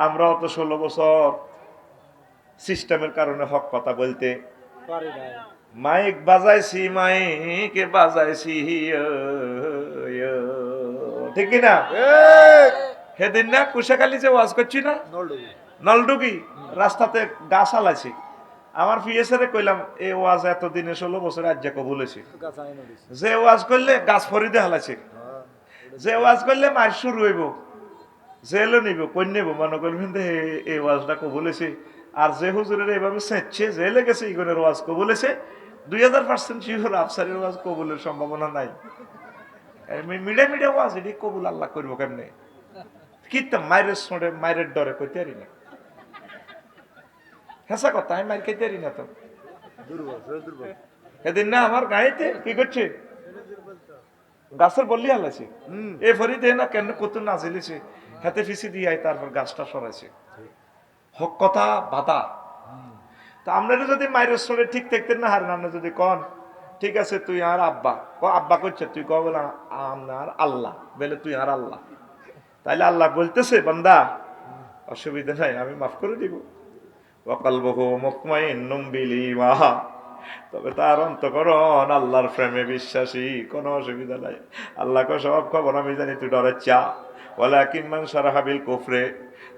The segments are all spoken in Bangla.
আমরাও তো 16 বছর সিস্টেমের কারণে হক কথা বলতে মাইক বাজাইছি, মাইকে বাজাইছি, ঠিক না? সেদিন না কুশাখালী যে ওয়াজ করছি না, নলডুগি রাস্তাতে গাছ আলাইছি। আমার পিএসএ কইলাম এই ওয়াজ এতদিনে 16 বছর আজ যে কবুল হয়েছে, যে ওয়াজ করলে গাছ ফরিদে হালাইছে, যে ওয়াজ করলে মার শুরু হইব, জেলও নিব, কই নেব, মনে করবেন এই ওয়াজটা কবুল হয়েছে। আর যে হুজুরের এইভাবে সেচ্ছে জেলে গেছে, ইগনের ওয়াজ কবুল হয়েছে, 2000% শিওর আফসারের ওয়াজ কবুলের সম্ভাবনা নাই। মিডিয়া মিডিয়া ওয়াজ এটি কবুল আল্লাহ করবো কেমনে? কিতাম মায়ের শোনে, মায়ের ডরে কইতে পারি না। হেসা কথা, আমি মায়ের খাইতে পারি না তো। সেদিন না আমার গাড়িতে কি করছে, গাছের বললি হালাইছে, এ ফরিদে না কেন কত না জেলেছে, হাতে ফিসি দিয়ে তারপর গাছটা সরাইছে। হক কথা বাধা। তা আপনারা যদি মায়ের শোনে ঠিক থাকতেন না, হারেন আপনি যদি কন ঠিক আছে তুই আর আব্বা, আব্বা করছে, তুই ক বলে আমার আল্লাহ, বলে তুই আর আল্লাহ, তাইলে আল্লাহ বলতেছে বান্দা অসুবিধা নাই, আমি মাফ করে দিব। ওয়াকালবুহু মুতমাইন্নুম বিল ঈমান, তবে তার অন্তঃকরণ আল্লাহর প্রেমে বিশ্বাসী, কোনো অসুবিধা নাই। আল্লাহকে সব খবর আমি জানি, তুই ডরের চা। ওয়ালাকিন মান শারাহা বিল কুফরি,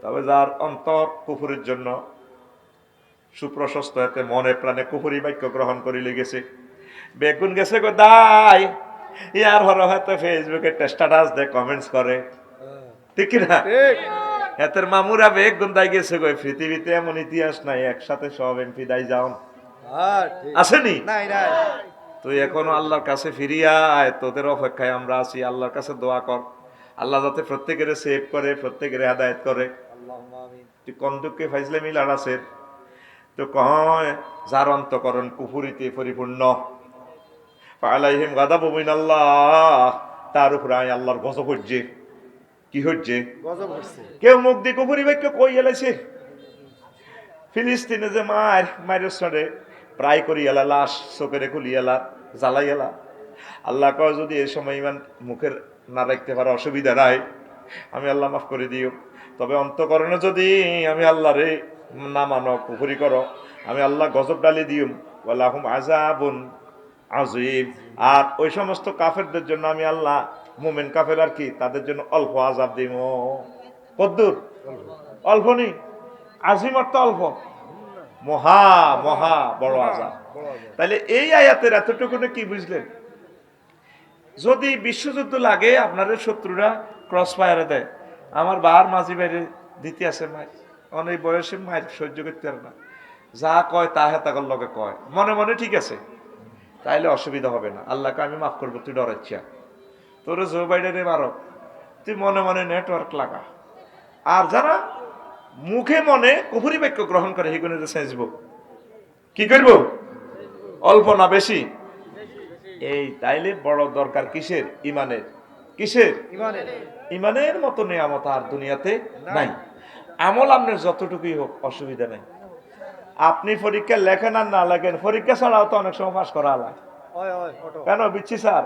তবে যার অন্তর কুফরের জন্য সুপ্রশস্ত, এতে মনে প্রাণে কুফরি বাক্য গ্রহণ করি লেগেছে, বেগুন গেছে গো দাই, ইয়ার হর হয়তো ফেসবুকে স্ট্যাটাস দেয়, কমেন্টস করে, ঠিক না? এতের মামুরা বেগুন দাই গেছে গো, পৃথিবীতে এমন ইতিহাস নাই একসাথে সব এমপি দাই যাও, আসেনি? তুই এখনো আল্লাহর কাছে ফিরিয়া আয়, তোদের অপেক্ষায় আমরা আছি। আল্লাহর কাছে দোয়া কর, আল্লাহ যাতে প্রত্যেকের সেভ করে, প্রত্যেকের হেদায়েত করে। তুই কন্দুককে ফাইজলে মিলার আছে তো কয়, যার অন্তঃকরণ কুফরিতে পরিপূর্ণ, আলাইহিম গাদাবু মিনাল্লাহ, তার উপরে আল্লাহর গজব হচ্ছে। কি হচ্ছে? গজব হচ্ছে। কেউ মুখ দিয়ে কুফরি বাক্য কই এলাইছে। ফিলিস্তিনে যে মায়ের সঙ্গে প্রায় করি এলা, লাশ চোখের খুলি এলা, জ্বালাই এলা। আল্লাহ কয় যদি এই সময় ইমান মুখের না রাখতে পারো অসুবিধা নাই, আমি আল্লাহ মাফ করে দিও। তবে অন্তঃকরণে যদি আমি আল্লাহ রে না মানো, কুফরি করো, আমি আল্লাহ গজব ডালি দিও, ওয়ালাহুম আযাবুন আযীম। আর ওই সমস্ত কাফেরদের জন্য আমি আল্লাহ, মুমিন কাফের আর কি, তাদের জন্য অল্প আযাব দিব। কদ্দুর? অল্প নেই, আজিম অর্থ অল্প, মহা মহা বড় আযাব। তাহলে এই আয়াতের এতটুকুনে কি বুঝলেন? যদি বিশ্বযুদ্ধ লাগে, আপনাদের শত্রুরা ক্রস ফায়ারে দেয়, আমার বার মাঝি বাইরে দিতে আছে মায়ের, অনেক বয়সে মায়ের সহ্য করতে পারে না, যা কয় তা হেতাগর লগে কয়, মনে মনে ঠিক আছে, তাইলে অসুবিধা হবে না। আল্লাহকে আমি মাফ করবো, তুই ডরাচ্ছা, তোর জো বাইডেনে মারো, তুই মনে মনে নেটওয়ার্ক লাগা। আর যারা মুখে মনে কুফরি বাক্য গ্রহণ করে, সেগুলো সেঁচব, কি করবো? অল্প না বেশি? এই তাইলে বড় দরকার কিসের? ইমানের। কিসের? ইমানের মতো নিয়ামত আর দুনিয়াতে নাই। আমল আপনার যতটুকুই হোক অসুবিধা নাই। আপনি পরীক্ষা লেখেন আর না লেখেন, পরীক্ষা ছাড়াও তো অনেক সময় পাস করা হয়। কেন বিচ্ছি স্যার?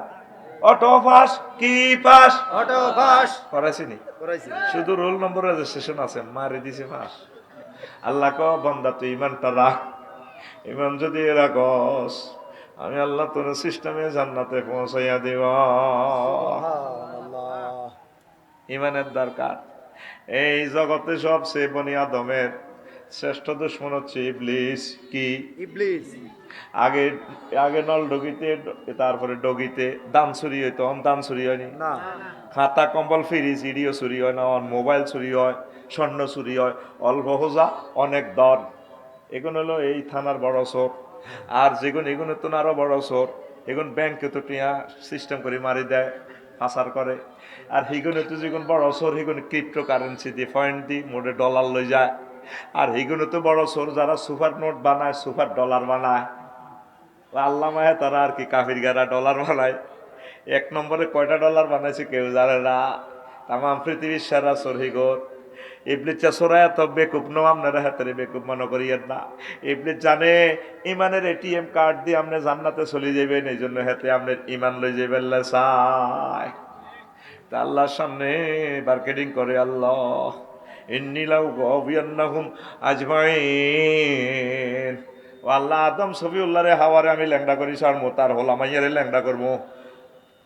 অটো পাস কি পাস? অটো পাস করাইছিনি, শুধু রোল নম্বর রেজিস্ট্রেশন আছে, মারি দিছে পাস। আল্লাহ ক বান্দা তুই ইমানটা রাখ, ইমান যদি রাখস আমি আল্লাহ তোর সিস্টেমে জান্নাতে পৌঁছাইয়া দিব। ইমানের দরকার। এই জগতে সবচেয়ে বনি আদমের শ্রেষ্ঠ দুশ্মন হচ্ছে ইবলিস। কি? ইবলিস। আগে আগে নল ডগিতে, তারপরে ডগিতে দান চুরি হইতো, দান চুরি হয়নি না, খাতা কম্বল ফ্রিজ ইডিও চুরি হয় না, মোবাইল চুরি হয়, স্বর্ণ চুরি হয়, অল্প হোজা অনেক দর। এগুলো হলো এই থানার বড় চোর। আর যেগুলো এগুলো তো আরো বড় চোর, এগুলো ব্যাংকে তো টিয়া সিস্টেম করে মারি দেয়, পাচার করে। আর হিগুলো তো যেগুলো বড় চোর, সেগুলো ক্রিপ্টো কারেন্সি দিয়ে পয়েন্ট দিয়ে মোটে ডলার লই যায়। আর হিগুলো তো বড় চোর যারা সুপার নোট বানায়, সুপার ডলার বানায়। আল্লাহ মায়া তারা আর কি কাফির গারা ডলার বানায়। এক নম্বরে কয়টা ডলার বানাইছে কেউ জানে না। তাম পৃথিবীর সারা চোর হিগোর। ইবলিস চোরায় তো বেকুব নো, আপনারা হাতের বেকুব মনে করিয়েন না। ইবলিস জানে ইমানের এটিএম কার্ড দিয়ে আপনি জান্নাতে চলে যাবেন, এই জন্য হাতে আপনার ইমান লই যাবেন চায়। তা আল্লাহর সামনে মার্কেটিং করে, আল্লাহ ইন্নী লাউগাবিয়ান্নাহুম আজমাইন। ও আল্লাহ, আদম সফিউল্লাহ রে হাওয়ারে আমি ল্যাংড়া করি সারমো, তার হোলামাইয়ারে ল্যাংড়া করবো,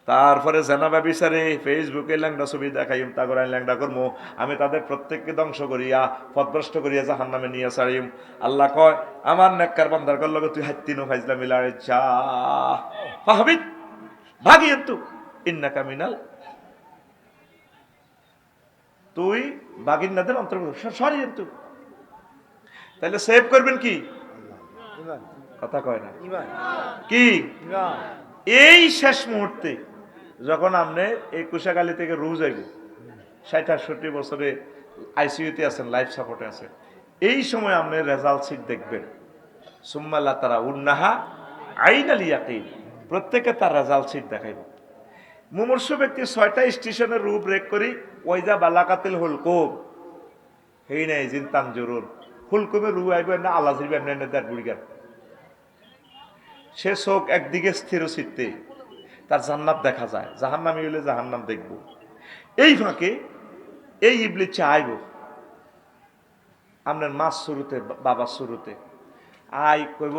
তারপরে জেনাবা বিচারে ফেসবুকে ল্যাংড়া ছবি দেখাইম, তা করে ল্যাংড়া করবো, আমি তাদের প্রত্যেককে ধ্বংস করিয়া পথভ্রষ্ট করিয়া জাহান্নামে নিয়ে ছাড়িম। আল্লাহ কয়, আমার নেককার বান্দার কর লগে তুই হাত্তিনো ফাইজলা মিলারে যা ফাহাবিত ভাগিয়েন্তু ইন্নাকা মিনাল, তুই বাগিন্নাদের অন্তর্ভুক্ত সরিয়েন্তু। তাহলে সেভ করবেন কি? কথা কয় না কি? এই শেষ মুহূর্তে যখন আপনি এই কুশাগালি থেকে রুহ যাইব, 60-68 বছরে আইসিইউতে আছেন, লাইফ সাপোর্টে আছেন, এই সময় আপনি রেজাল্ট শিট দেখবেন। সুম্মাল্লাহ তারা উন্নাহা আইনাল ইয়াকিন, প্রত্যেকে তার রেজাল্ট শিট দেখাইব। মুমূর্ষু ব্যক্তি 6টা স্টেশনের রূপ ব্রেক করি, ওইজা বালাকাতিল হুলকুম হেই নাই জিনতান জরুর, হুলকুমে রু আইব না আল্লাহ জিরবেন না তার বুড়িগান। সে চোখ একদিকে স্থির চিত্তে, তার জান্নাত দেখা যায়, জাহান্নামী হইলে জাহান্নাম দেখব। এই ফাঁকে এই ইবলিস চাইব আপনার মাছ শুরুতে, বাবার শুরুতে আই কইব,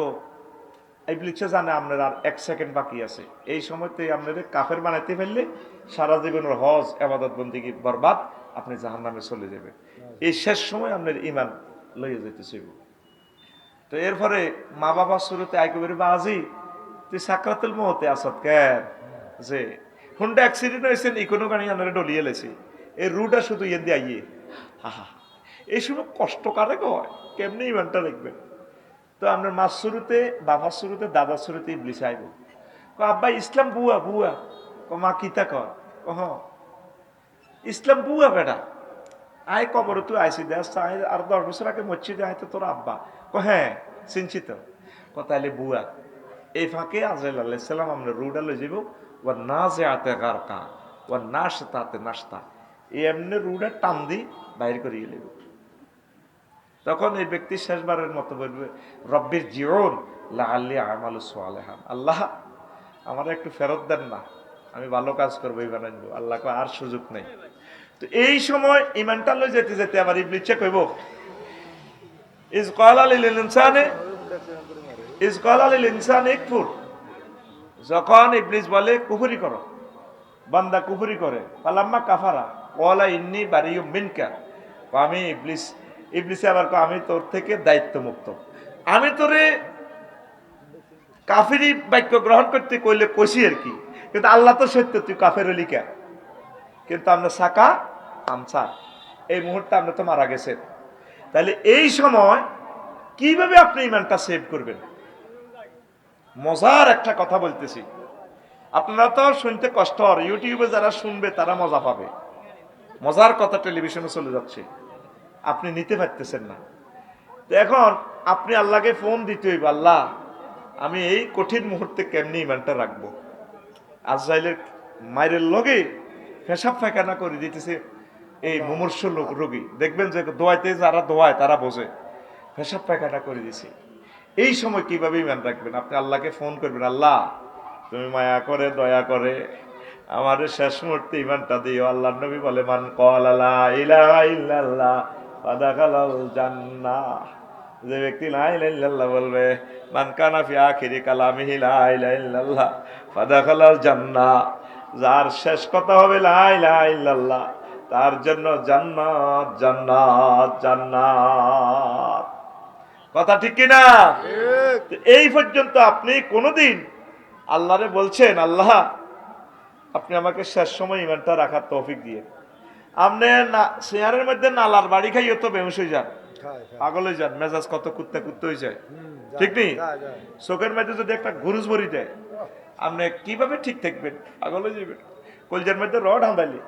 ইবলিস জানে আপনার আর 1 সেকেন্ড বাকি আছে, এই সময়তে আপনার কাফের বানাইতে ফেললে সারা জীবনের হজ ইবাদত বন্দেগী বরবাদ, আপনি জাহান্নামে চলে যাবেন। এই শেষ সময় আপনার ঈমান লইয়া যেতে চাইব। তো এরপরে মা বাবার শুরুতে আই কইবে, বাজি তুই সাকরাতুল মউতে আসত কেন, যে হুন্ডা অ্যাক্সিডেন্ট হয়েছে, ইকোনো গাড়ি আনারে ডলিয়ে লেছে, এই রুটা শুধু ইয়ে দিয়ে আইয়ে, হা এই সময় কষ্ট কারে কয়, কেমনি ইমানটা দেখবেন। তো আপনার মার শুরুতে, বাবার শুরুতে, দাদার শুরুতে ইবলিস আইব, আব্বা ইসলাম বুয়া বুয়া, মা কিতা কর, হ ইসলাম বুয়া বেটা, আয় কবর তুই আইসি দেখ, আর 10 বছর আগে মসজিদে আয় তো তোর আব্বা, হ্যাঁ চিনছি তো, তাহলে বুয়া। এই ফাঁকে আজরাইল আলাইহিস সালাম আমরা রুডা লই যাব, ও নাজিআতে গারকা ও নাশতাতে নাশতা, এই এমনি রুডা টান দি বাইর করিয়ে নেব। তখন এই ব্যক্তি শেষবারের মতো বলবে, রব্বির জিউন লাআল্লি আমালু সালিহান, আল্লাহ আমার একটু ফেরত দেন না, আমি ভালো কাজ করবো, এই বানাইবো। আল্লাহ কয় আর সুযোগ নেই। তো এই সময় ইমানটা লই যেতে যেতে আবার ইবলিস কইব, ইজ ক্বালা লিল ইনসানি ইজ ক্বালা লিল ইনসানি ইকফুর, যখন ইবলিস বলে কুফরি করো, বান্দা কুফরি করে, ফালাম্মা কাফারা ক্বালা ইন্নী বারিয়ুম মিনকা, আমি ইবলিসে আবার আমি তোর থেকে দায়িত্ব মুক্ত, আমি তোরে কাফেরি বাক্য গ্রহণ করতে কইলে কইছি আর কি, কিন্তু আল্লাহ তো সত্য, তুই কাফের হলি কেন? কিন্তু আমরা সাকা আমসা, এই মুহূর্তে আমরা তো মারা গেছেন। তাহলে এই সময় কিভাবে আপনি ইমানটা সেভ করবেন? মজার একটা কথা বলতেছি, আপনারা তো শুনতে কষ্ট হয়, ইউটিউবে যারা শুনবে তারা মজা পাবে। মজার কথা টেলিভিশনে চলে যাচ্ছে, আপনি নিতে পারতেছেন না। তো এখন আপনি আল্লাহকে ফোন দিতে হইব, আল্লাহ আমি এই কঠিন মুহূর্তে কেমনি ইমানটা রাখবো। আজরাইলের মায়ের লগে পেশাব পায়খানা করে দিতেছে এই মুমূর্ষ রোগী, দেখবেন যে দোয়াইতে যারা দোয়ায় তারা বোঝে, পেশাব পায়খানা করে দিছে। এই সময় কিভাবে ইমান রাখবেন? আপনি আল্লাহকে ফোন করবেন, আল্লাহ তুমি মায়া করে দয়া করে আমার শেষ মুহূর্তে ইমানটা দিও। আল্লাহ নবী বলে, মান ক্বালা লা ইলাহা ইল্লাল্লাহ ফাদাখালাল জান্নাহ, যে ব্যক্তি লা ইলাহা ইল্লাল্লাহ বলবে, মান কানা ফি আখিরি কালামিহি লা ইলাহা ইল্লাল্লাহ ফাদাখালাল জান্নাহ, যার শেষ কথা হবে লা ইলাহা ইল্লাল্লাহ, তার জন্য জান্নাত জান্নাত জান্নাত। কথা ঠিক কিনা? এই পর্যন্ত আপনি কোনোদিন আল্লাহরে বলছেন, আল্লাহ আপনি আমাকে শেষ সময় ইমানটা রাখার তৌফিক দিয়ে। আপনি চেয়ারের মধ্যে নালার বাড়ি খাইও তো বেহুশ হয়ে যান, পাগল হয়ে যান, মেজাজ কত কুত্তে কুত্তে হয়ে যায়, ঠিক নেই? চোখের মধ্যে যদি একটা ঘুরুজ ভরি দেয়, আপনি কিভাবে ঠিক থাকবেন? পাগল হয়ে যাবেন। কলজার মধ্যে রড হাঁদাইলে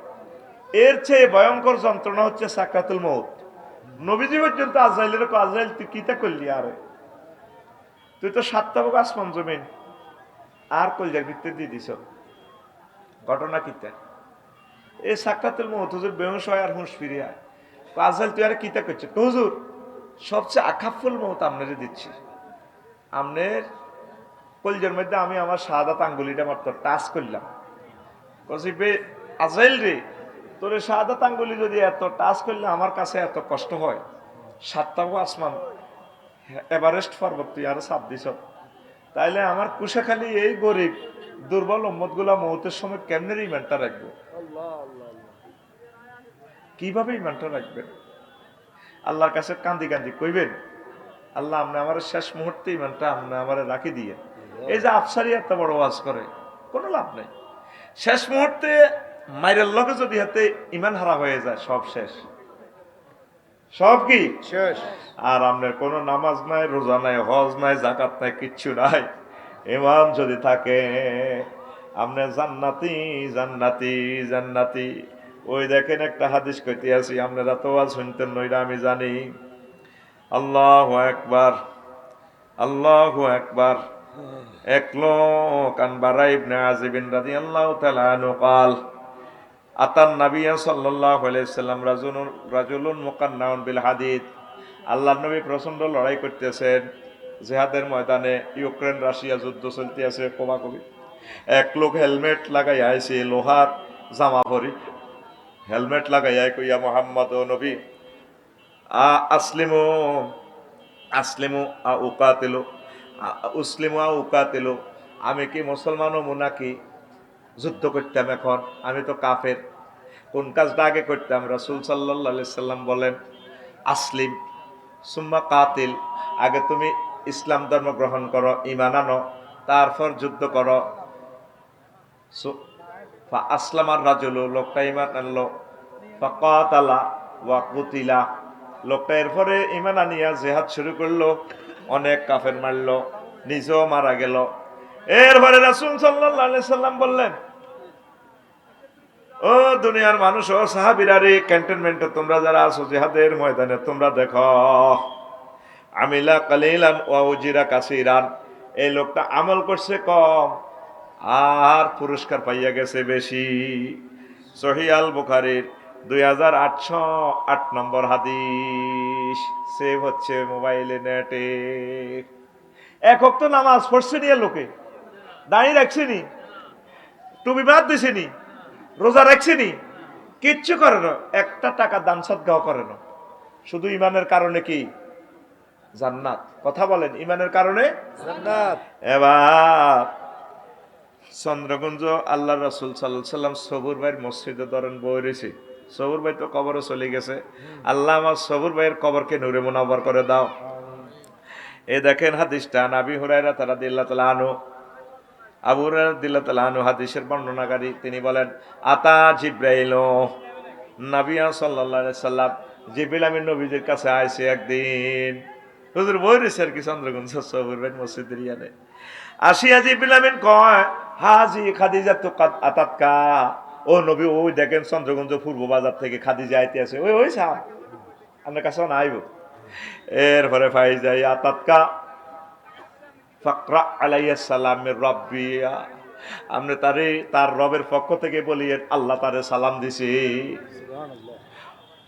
এর চেয়ে ভয়ঙ্কর যন্ত্রণা হচ্ছে সাকরাতুল মউত। নবীজি পর্যন্ত আজরাইলের আজরাইল তুই কিতা করলি, আরে তুই তো 7টা ভাগ আসমান জমিন আর কলজার ভিতরে দিয়ে দিছ, ঘটনা কিতা? এই সাকরাতুল মউত হুজুর বেহুশ হয় আর হুঁশ ফিরিয়া, আজরাইল তুই আর কিতা করছে? হুজুর সবচেয়ে আখাফুল মউত আপনারে দিচ্ছি, আপনার কলজার মধ্যে আমি আমার শাহাদাত আঙ্গুলিটা মাত্র টাচ করলাম, আজরাইল রে তোরে শাহাদাত আঙ্গুলি যদি এত টাচ করলে আমার কাছে এত কষ্ট হয়, সাতটাও আসমান এভারেস্ট পর্বত তুই আরো চাপ দিছ, তাইলে আমার কুশাখালী এই গরিব দুর্বল উম্মত গুলা মৌতের সময় কেমনে ইমানটা রাখবে? কিভাবে ইমানটা রাখবেন? আল্লাহর কাছে কান্দি কান্দি কইবেন, আল্লাহ আপনি আমার শেষ মুহূর্তে ইমানটা আপনি আমার রাখি দিয়ে। এই যে আফসারি এত বড় ওয়াজ করে কোনো লাভ নেই। শেষ মুহূর্তে মাইরের লগে যদি হাতে ইমান হারা হয়ে যায়, সব শেষ, সব কি শেষ। আর আপনার কোনো নামাজ নাই, রোজা নাই, হজ নাই, যাকাত নাই, কিচ্ছু নাই, ইমান যদি থাকে আপনি জান্নাতি জান্নাতি জান্নাতি। ওই দেখেন একটা হাদিস কইতে আছি, আপনারা তো আজ শুনতেন নইরা আমি জানি। আল্লাহু আকবার, আল্লাহু আকবার। এক লোক আন বারা ইবনে আযিব রাদিয়াল্লাহু তাআলা আনহু قال আতান নবী সাল্লাল্লাহু আলাইহি সাল্লাম রাজুলুন মুকান্নাউন বিল হাদিদ। আল্লাহর নবী প্রচন্ড লড়াই করতেছেন জিহাদের ময়দানে, ইউক্রেন রাশিয়া যুদ্ধ চলতে আছে কোবাকুবি। এক লোক হেলমেট লাগাই আইছে, লোহার জামা পরি, হেলমেট লাগাইয়া কইয়া মুহাম্মদ ও নবী আসলিমু আসলিমু উকাতিলু উসলিমু উকাতিলু, আমি কি মুসলমান হবো নাকি যুদ্ধ করতাম? এখন আমি তো কাফের, কোন কাজটা আগে করতাম? রাসূল সাল্লাল্লাহু আলাইহি সাল্লাম বলেন আসলিম সুম্মা কাতিল, আগে তুমি ইসলাম ধর্ম গ্রহণ করো, ঈমান আনো, তারপর যুদ্ধ করো। আসলামার রাজুলু, লোকটা ঈমান আনলো, ফাকাতালা ওয়া কুতিলা, লোকটা এরপরে ঈমান আনিয়া জিহাদ শুরু করলো, অনেক কাফের মারলো, নিজেও মারা গেল। এরপরে রাসূল সাল্লাল্লাহু আলাইহি সাল্লাম বললেন, ও দুনিয়ার মানুষ, ও সাহাবীরা রে, ক্যান্টনমেন্টে তোমরা যারা আছো জিহাদের ময়দানে, তোমরা দেখো আমিলা কালিলান ওয়া উজিরা কাসীরান, এই লোকটা আমল করছে কম আর পুরস্কার পাইয়া গেছে বেশি। সহিহ আল বুখারীর 2808 নম্বর হাদিস, সেভ হচ্ছে মোবাইলে, নেটে। এক ওয়াক্ত নামাজ পড়ছে নিয়ে লোকে, দাঁড়িয়ে রাখছেনি, টুপি বাদ দিছেনি, রোজা রাখছেনি, কিচ্ছু করে না, একটা টাকা দান সদকাও করে না, শুধু ইমানের কারণে কি জান্নাত? কথা বলেন, ইমানের কারণে জান্নাত। এবার চন্দ্রগঞ্জ আল্লাহ রাসূল সাল্লাল্লাহু আলাইহি সাল্লাম সবুর ভাইয়ের মসজিদে ধরেন বই রয়েছে, সবুর ভাই তো কবরে চলে গেছে, আল্লাহ আমার সবুর ভাইয়ের কবরকে নূরে মুনাওয়ার করে দাও। এই দেখেন হাদিসটা নবী হুরায়রা রাদিয়াল্লাহু তাআলা আনহু, আবু হুরায়রা রাদিয়াল্লাহু তাআলা আনহু হাদিসের বর্ণনাকারী, তিনি বলেন আতা জিব্রাইল, নবী সাল্লাল্লাহু আলাইহি সাল্লাম, জিবরিল আমিন নবীদের কাছে আইছে একদিন, হুজুর বই রয়েছে আর কি চন্দ্রগঞ্জ সবুর ভাই মসজিদের ইয়ানে। আসিয়া জিবরিল আমিন কয়, হাজি খাদিজা তো আতাতকা, ও নবী ওই দেখেন চন্দ্রগঞ্জ পূর্ব বাজার থেকে খাদিজা আইতে আছে, ওই ওই সাহ আপনার কাছে না আইব। এরপরে ফাই যাই আতাতকা ফাকরা আলাইহিস সালামের রব্বিয়া, আপনি তারে তার রবের পক্ষ থেকে বলিয়েন আল্লাহ তারে সালাম দিছি,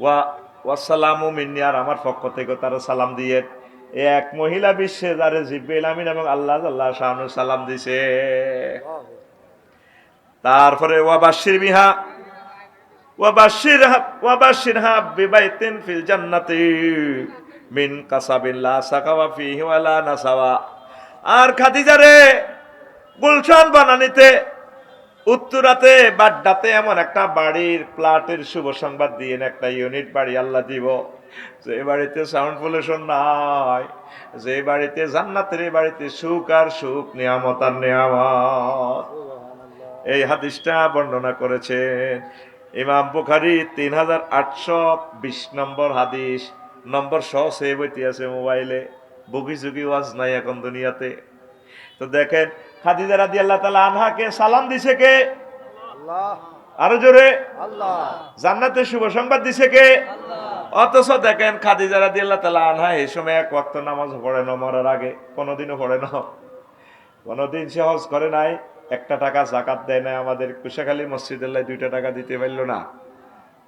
ওয়া ওয়াসসালামু মিন্নি, আর আমার পক্ষ থেকে তারে সালাম দিয়ে। এক মহিলা বিশ্বে যারে জিবরিল আমিন এবং আল্লাহ শাআনু সালাম দিছে। তারপরে ওয়াবাশির বিহা ওয়াবাশিরহা বিবাইতিন ফিল জান্নাতি মিন কাসাবিন লা সাকাওয়া ফিহি ওয়ালা নাসাওয়া, আর খাদিজারে গুলশান বানানিতে উত্তরাতে বাড্ডাতে এমন একটা বাড়ির প্লাটের শুভ সংবাদ দিয়ে একটা ইউনিট বাড়ি আল্লাহ দিব, যে বাড়িতে সাউন্ড পলিউশন নাই, যে বাড়িতে জান্নাতের বাড়িতে সুখ আর সুখ, নিয়ামত আর নিয়ামত। এই হাদিসটা বর্ণনা করেছেন ইমাম বুখারী 3820 নম্বর হাদিস, নম্বর সহ সেভ হইতে আছে মোবাইলে, বুকি ঝুঁকি ওয়াজ নাই এখন দুনিয়াতে। তো দেখেন খাদিজা রাদিয়াল্লাহু তাআলা আনহাকে সালাম দিছে কে? আল্লাহ। আরো জোরে আল্লাহ। জান্নাতের শুভ সংবাদ দিছে কে? আল্লাহ। অথচ দেখেন খাদিজা রাদিয়াল্লাহু তাআলা আনহা এই সময় এক ওয়াক্ত নামাজ পড়ে না, মরার আগে কোনোদিনও পড়ে না, কোনোদিন সে হজ করে নাই, একটা টাকা যাকাত দেয় না, আমাদের কুশাখালী মসজিদের 2টা টাকা দিতে পারলো না,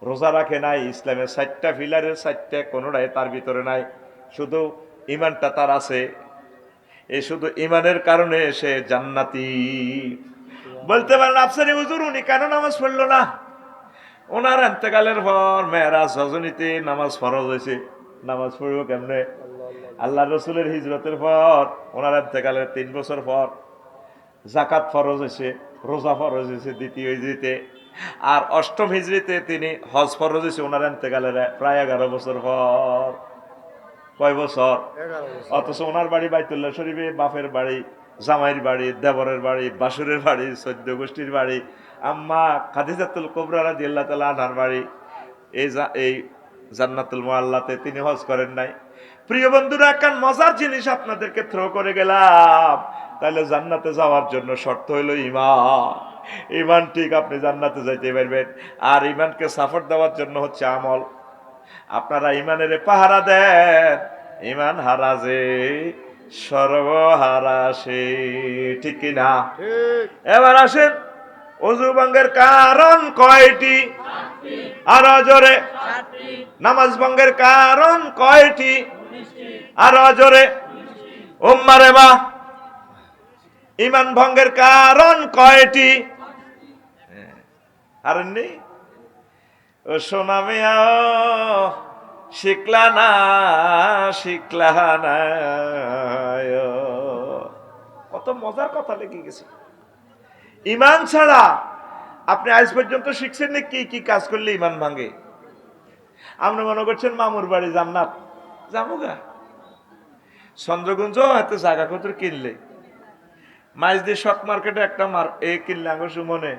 রোজা রাখে নাই, ইসলামের 4টা পিলারের 4টা কোনোটাই তার ভিতরে নাই, শুধু ইমানটা তার আছে, এই শুধু ইমানের কারণে সে জান্নাতি। বলতে পারেন আফসারি হুজুর উনি কেন নামাজ পড়লো না? ওনার এন্তেকালের পর মেয়েরাজ রজনীতে নামাজ ফরজ হয়েছে। নামাজ পড়ব কেমনে? আল্লাহ রসুলের হিজরতের পর ওনার এন্তেকালের 3 বছর পর জাকাত ফরজ হয়েছে, রোজা ফরজ হয়েছে দ্বিতীয় হিজরিতে। আর 8ম হিজরিতে তিনি হজ ফরজ হয়েছে ওনার এন্তেকালের প্রায় 11 বছর পর। কয় বছর? অথচ ওনার বাড়ি বাইতুল্লাহ শরীফে, বাপের বাড়ি, জামাইয়ের বাড়ি, দেবরের বাড়ি, বাসুরের বাড়ি, 14 গোষ্ঠীর বাড়ি, আম্মা খাদিজাতুল কুবরা রাদিয়াল্লাহু তাআলা আনহার বাড়ি। এই জান্নাতুল মুআল্লাতে তিনি হজ করেন নাই। প্রিয় বন্ধুরা, একখান মজার জিনিস আপনাদেরকে থ্রো করে গেলাম। তাহলে জান্নাতে যাওয়ার জন্য শর্ত হলো ঈমান। ঈমান ঠিক আপনি জান্নাতে যাইতে পারবেন। আর ঈমানকে সাপোর্ট দেওয়ার জন্য হচ্ছে আমল। আপনারা ঈমানের পাহারা দেন, ঈমান হারাজে সর্বহারাসে, ঠিক কিনা? এবার আসেন, ওযু ভঙ্গের কারণ কয়টি? আরো জোরে। নামাজ ভঙ্গের কারণ কয়টি? আরো জোরে। উম্মারে মা, ঈমান ভঙ্গের কারণ কয়টি? আর নেই ও সোনা মিয়া, শিখলা না শিখলা না। কত মজার কথা লেগে গেছে। ঈমান ছাড়া আপনি আজ পর্যন্ত শিখছেন না কি কি কাজ করলে ঈমান ভাঙে? আপনি মনে করছেন মামুর বাড়ি জান্নাত, যাবোগা চন্দ্রগঞ্জ এত জায়গা কত কিনলে, মাইজদি শক মার্কেটে একটা কিনলে আঙ্গুর সুমনে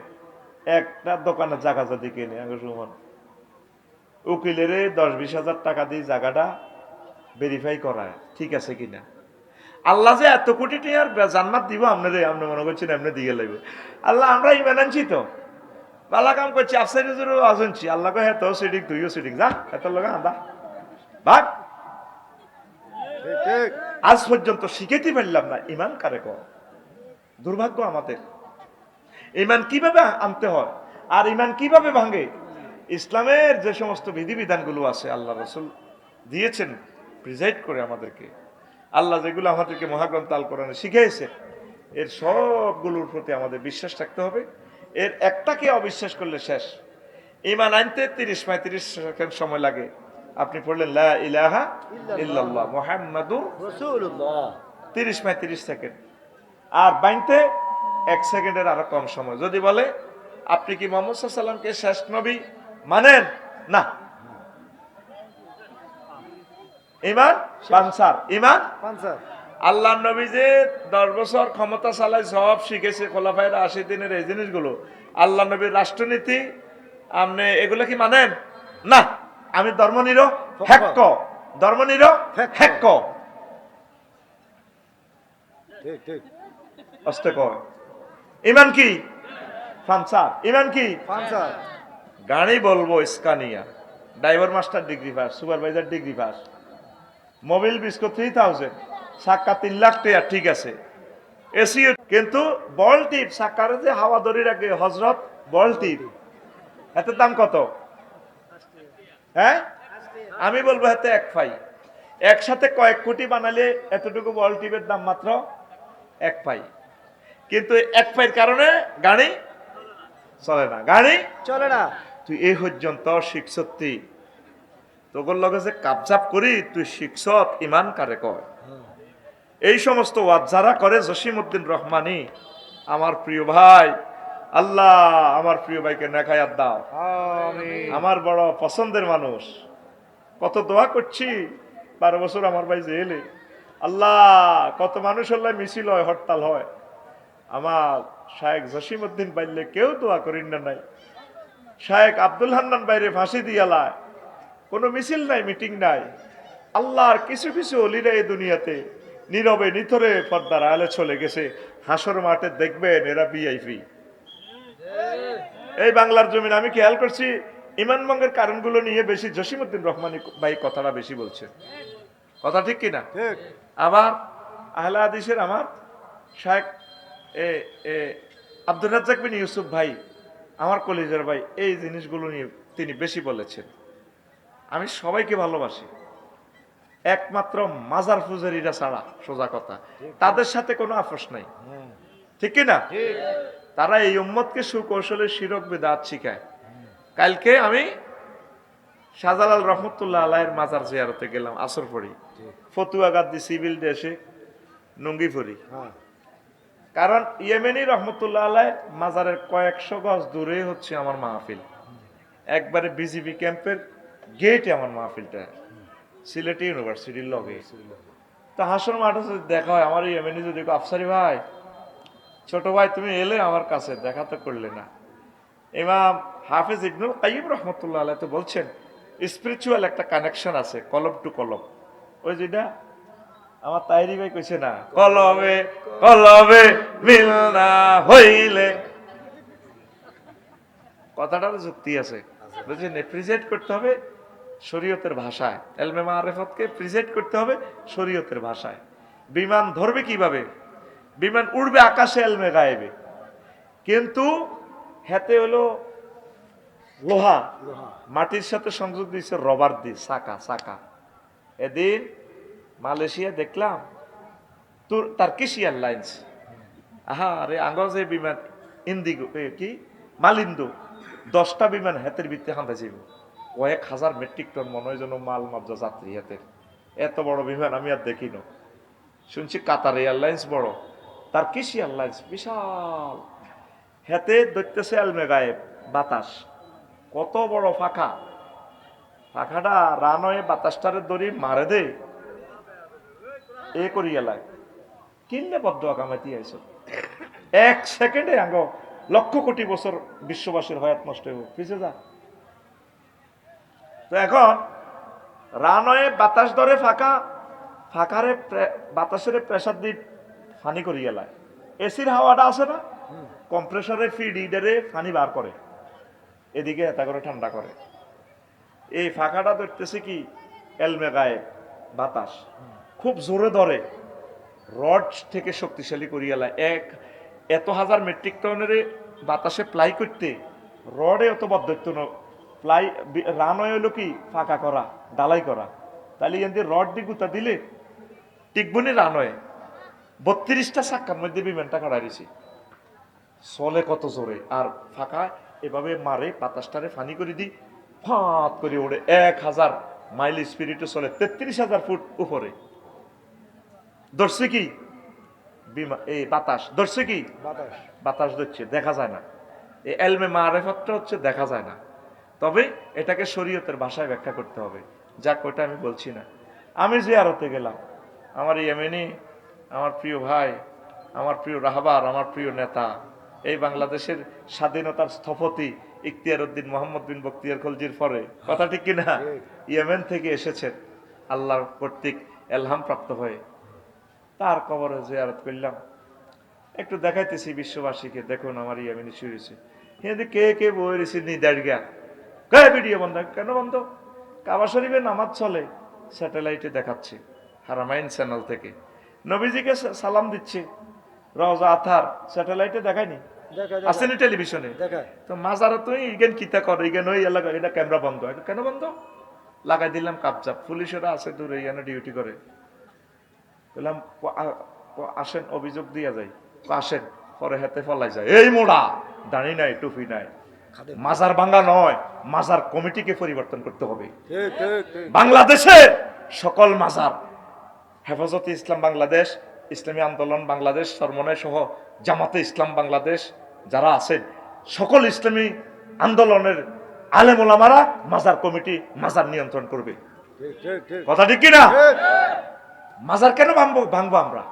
একটা দোকানের জায়গা যদি কিনে আঙ্গুর সুমন উকিলের 10-20 হাজার টাকা দিয়ে জায়গাটা ভেরিফাই করায় ঠিক আছে কিনা। আল্লাহ যে এত কোটি টাকার জান্নাত দিব আপনারে, আপনি মনে করছেন এমনি দিয়ে লাগবে। আল্লাহ আমরা ঈমান আনছি তো, ভালো কাম করছি, আফসারি জুরু আজনছি। আল্লাহ কয় হ্যাঁ তো সিডিক, তুইও সিডিক, যা এত লগা আন্দা ভাগ। আজ পর্যন্ত শিখাইতে পারলাম না ঈমান কারে কর। দুর্ভাগ্য আমাদের। ঈমান কিভাবে আনতে হয় আর ঈমান কিভাবে ভাঙে? ইসলামের যে সমস্ত বিধিবিধানগুলো আছে আল্লাহ রাসূল দিয়েছেন প্রিজাইড করে আমাদেরকে, আল্লাহ যেগুলো আমাদেরকে মহাগ্রন্থ আল কোরআনে শিখিয়েছে, এর সবগুলোর প্রতি আমাদের বিশ্বাস রাখতে হবে। এর একটাকে অবিশ্বাস করলে শেষ। ঈমান আনতে 30-35 সেকেন্ড সময় লাগে। আপনি পড়লেন লা ইলাহা ইল্লাল্লাহ মুহাম্মাদুর রাসূলুল্লাহ, 30-35 সেকেন্ড। আর বাইনতে 1 সেকেন্ডের আরো কম সময়। যদি বলে আপনি কি মুহাম্মদ সাল্লাল্লাহু আলাইহি ওয়াসাল্লামকে শেষ নবী মানেন? না। ঈমান পানসার, ঈমান পানসার। আল্লাহ নবী যে 10 বছর ক্ষমতা চালায় সব শিখেছে, খোলাফায়ে রাশিদিনের এই জিনিসগুলো, আল্লাহ নবীর রাষ্ট্রনীতি, আপনি এগুলো কি মানেন? না। আমি ধর্মনিরপেক্ষ, ধর্মনিরপেক্ষ। ঠিক ঠিক আস্তে কয়। ঈমান কি? পানসার। ঈমান কি? পানসার। গাড়ি বলবো Scania, driver master degree pass, supervisor degree pass, Mobil বিস্কো 3000, সাক্কা 3 লাখ টাকা, ঠিক আছে এসি। কিন্তু বল টিপ সাক্কারে যে হাওয়া ধরে রাখে হজরত বল টিপ, এত দাম কত? হ্যাঁ আমি বলবো হাতে 1 পাই। একসাথে কয়েক কোটি বানালে এতটুকু বল টিপের দাম মাত্র 1 পাই। কিন্তু 1 পাইয়ের কারণে গাড়ি চলে না, গাড়ি চলে না। তুই এই পর্যন্ত শিখছতি, তোর লগে যে কাবজাব করি তুই শিখছত ঈমান কারে কয়? এই সমস্ত ওয়াজ যারা করে, জসিমউদ্দিন রহমানী আমার প্রিয় ভাই, আল্লাহ আমার প্রিয় ভাইকে নেখায়াত দাও, আমিন। আমার বড় পছন্দের মানুষ, কত দোয়া করছি। 12 বছর আমার ভাই জেলে। আল্লাহ কত মানুষ হল্লা মিছিল হয়, হরতাল হয়, আমার শায়েখ জসিমউদ্দিন বাইলে কেউ দোয়া করিন না নাই। শায়েখ আব্দুল হান্নান বাইরে ফাঁসি দিয়ালায়, কোনো মিছিল নাই, মিটিং নাই। আল্লাহর কিছু কিছু অলিরা এই দুনিয়াতে নীরবে নিথরে পর্দার আলে চলে গেছে। হাসর মাঠে দেখবেন এরা ভিআইপি। এই বাংলার জমিন আমি খেয়াল করছি ঈমান ভঙ্গের কারণগুলো নিয়ে বেশি জসিমউদ্দিন রহমানী ভাই কথাটা বেশি বলছে। কথা ঠিক কিনা? আবার আহলে হাদিসের আমার শায়েখ আব্দুর রাজ্জাক বিন ইউসুফ ভাই, আমার কলিজার ভাই, এই জিনিসগুলো নিয়ে তিনি বেশি বলেছেন। আমি সবাইকে ভালোবাসি, একমাত্র মাজার ফুজারিরা ছাড়া, সোজা কথা, তাদের সাথে কোনো আপোষ নাই, ঠিক কিনা? তারা এই উম্মতকে সুকৌশলে শিরক বিদআত শিখায়। কালকে আমি শাহজালাল রহমতুল্লাহ আলাইয়ের মাজার জিয়ারতে গেলাম আসর পড়ি, ফতুয়া গাদ্দি সিভিল দেশে নুঙ্গি পড়ি। কারণ ইয়েমেনি রহমতুল্লাহ আলাই মাজারের কয়েকশো গজ দূরে হচ্ছে আমার মাহফিল, একবারে বিজিবি ক্যাম্পের গেটে আমার মাহফিলটা, সিলেটি ইউনিভার্সিটির লগে। তো হাসন মাঠে যদি দেখা হয়, আমার ইয়েমেনি যদি আফসারি ভাই, ছোট ভাই তুমি এলে আমার কাছে, দেখা তো করলে না। ইমাম হাফেজ ইবনুল কাইয়িম রহমতুল্লাহ আলাই তো বলছেন স্পিরিচুয়াল একটা কানেকশন আছে, কলব টু কলব। ওই যেটা আমার তাইরি ভাই কইছে না, কলবে কলবে মিল না হইলে, কথাটার যুক্তি আছে। বুঝছেন, প্রেজেন্ট করতে হবে শরীয়তের ভাষায়, এলমে মারিফতকে প্রেজেন্ট করতে হবে শরীয়তের ভাষায়। বিমান ধরবে কিভাবে? বিমান উড়বে আকাশে এলমে গায়েবে, কিন্তু হাতে হলো লোহা, মাটির সাথে সংযোগ দিয়েছে রবার দিয়ে, চাকা চাকা। এদিন মালয়েশিয়া দেখলাম টার্কিশ এয়ারলাইন্স, আরে আঙ্গজে বিমান ইন্দিগো কি মালিন্দো, 10টা বিমান হাতের ভিত্তি হাঁটা যাইব, 1000 মেট্রিক টন মনে হয় যেন মাল মাত্রা যাত্রী হাতের। এত বড় বিমান আমি আর দেখি না। শুনছি কাতার এয়ারলাইন্স বড়, টার্কিশ এয়ারলাইন্স বিশাল, হাতে ধরতেছে আলমে গায়েব বাতাস, কত বড় ফাঁকা, ফাঁকাটা রানওয়ে বাতাসটারে দড়ি মারে দে এ করি এলায় কিনলে বদ্ধ কামাইতে আইস 1 সেকেন্ডে আঙ্গ লক্ষ কোটি বছর বিশ্ববাসীর হয়াত নষ্ট হইব, পিছিয়ে যা। তো এখন রানওয়ে বাতাস ধরে ফাঁকা, ফাঁকারে বাতাসের প্রেসার দিয়ে ফানি করি এলায়, এসির হাওয়াটা আছে না, কম্প্রেসরের ফিড ইডারে ফানি বার করে, এদিকে এটা করে ঠান্ডা করে। এই ফাঁকাটা ধরতেছে কি এলমে গায়ে বাতাস, খুব জোরে ধরে, রড থেকে শক্তিশালী করিয়ালা। এত 1000 মেট্রিক টনের বাতাসে প্লাই করতে রডে অত বদ্ধ না, প্লাই রানওয়ে হলো কি ফাঁকা করা, ডালাই করা, তাহলে এখান দিয়ে রড দিয়ে গুতা দিলে টিকবনি রানওয়ে। 32টা চাক্কার মধ্যে বিমানটা কাটাইছি, চলে কত জোরে, আর ফাঁকা এভাবে মারে বাতাসটারে ফানি করে দি, ফাঁত করে ওড়ে 1000 মাইল স্পিরিটে চলে 33,000 ফুট উপরে। ধরছে কি বিমান, এই বাতাস ধরছে কি বাতাস ধরছে, দেখা যায় না। এই এলমে মারিফতটা হচ্ছে দেখা যায় না, তবে এটাকে শরীয়তের ভাষায় ব্যাখ্যা করতে হবে। যাক, ওটা আমি বলছি না। আমি জিয়ারতে গেলাম, আমার ইয়েমেনি আমার প্রিয় ভাই, আমার প্রিয় রাহবার, আমার প্রিয় নেতা, এই বাংলাদেশের স্বাধীনতার স্থপতি ইখতিয়ার উদ্দিন মোহাম্মদ বিন বখতিয়ার খলজির পরে, কথা ঠিক কিনা, ইয়েমেন থেকে এসেছেন আল্লাহর কর্তৃক এলহাম প্রাপ্ত হয়ে। তার কবরে জিয়ারত করলাম, একটু দেখাইতেছি বিশ্ববাসীকে, দেখুন আমার ইয়েমেনি শুয়েছে, কিন্তু কে কে বই রেছি নিদার্গা, কে ভিডিও বন্ধ, কেন বন্ধ? কাবা শরীফে নামাজ চলে, স্যাটেলাইটে দেখাচ্ছে হারামাইন চ্যানেল থেকে, নবীজিকে সালাম দিচ্ছে রওজা আথার, স্যাটেলাইটে দেখায়নি, আসেনি টেলিভিশনে। তো মাজারে তুই ইগেন কিতা করে, ইগেন ওই এলাকা এটা ক্যামেরা বন্ধ, এটা কেন বন্ধ? লাগাই দিলাম কাবজাব, পুলিশেরা আছে দূরে, এখানে ডিউটি করে। বললাম আসেন, অভিযোগ দিয়া যায়, আসেন, পরে হাতে ফলাই যায়, এই মোড়া দাঁড়ি নাই, টুপি নাই। মাজার ভাঙ্গা নয়, মাজার কমিটিকে পরিবর্তন করতে হবে। বাংলাদেশের সকল মাজার, হেফাজতে ইসলাম বাংলাদেশ, ইসলামী আন্দোলন বাংলাদেশ, সরমনাই সহ জামাতে ইসলাম বাংলাদেশ যারা আছেন, সকল ইসলামী আন্দোলনের আলেম ওলামারা মাজার কমিটি, মাজার নিয়ন্ত্রণ করবে। কথা ঠিক কিনা? মাজার কেন ভাঙবো আমরা?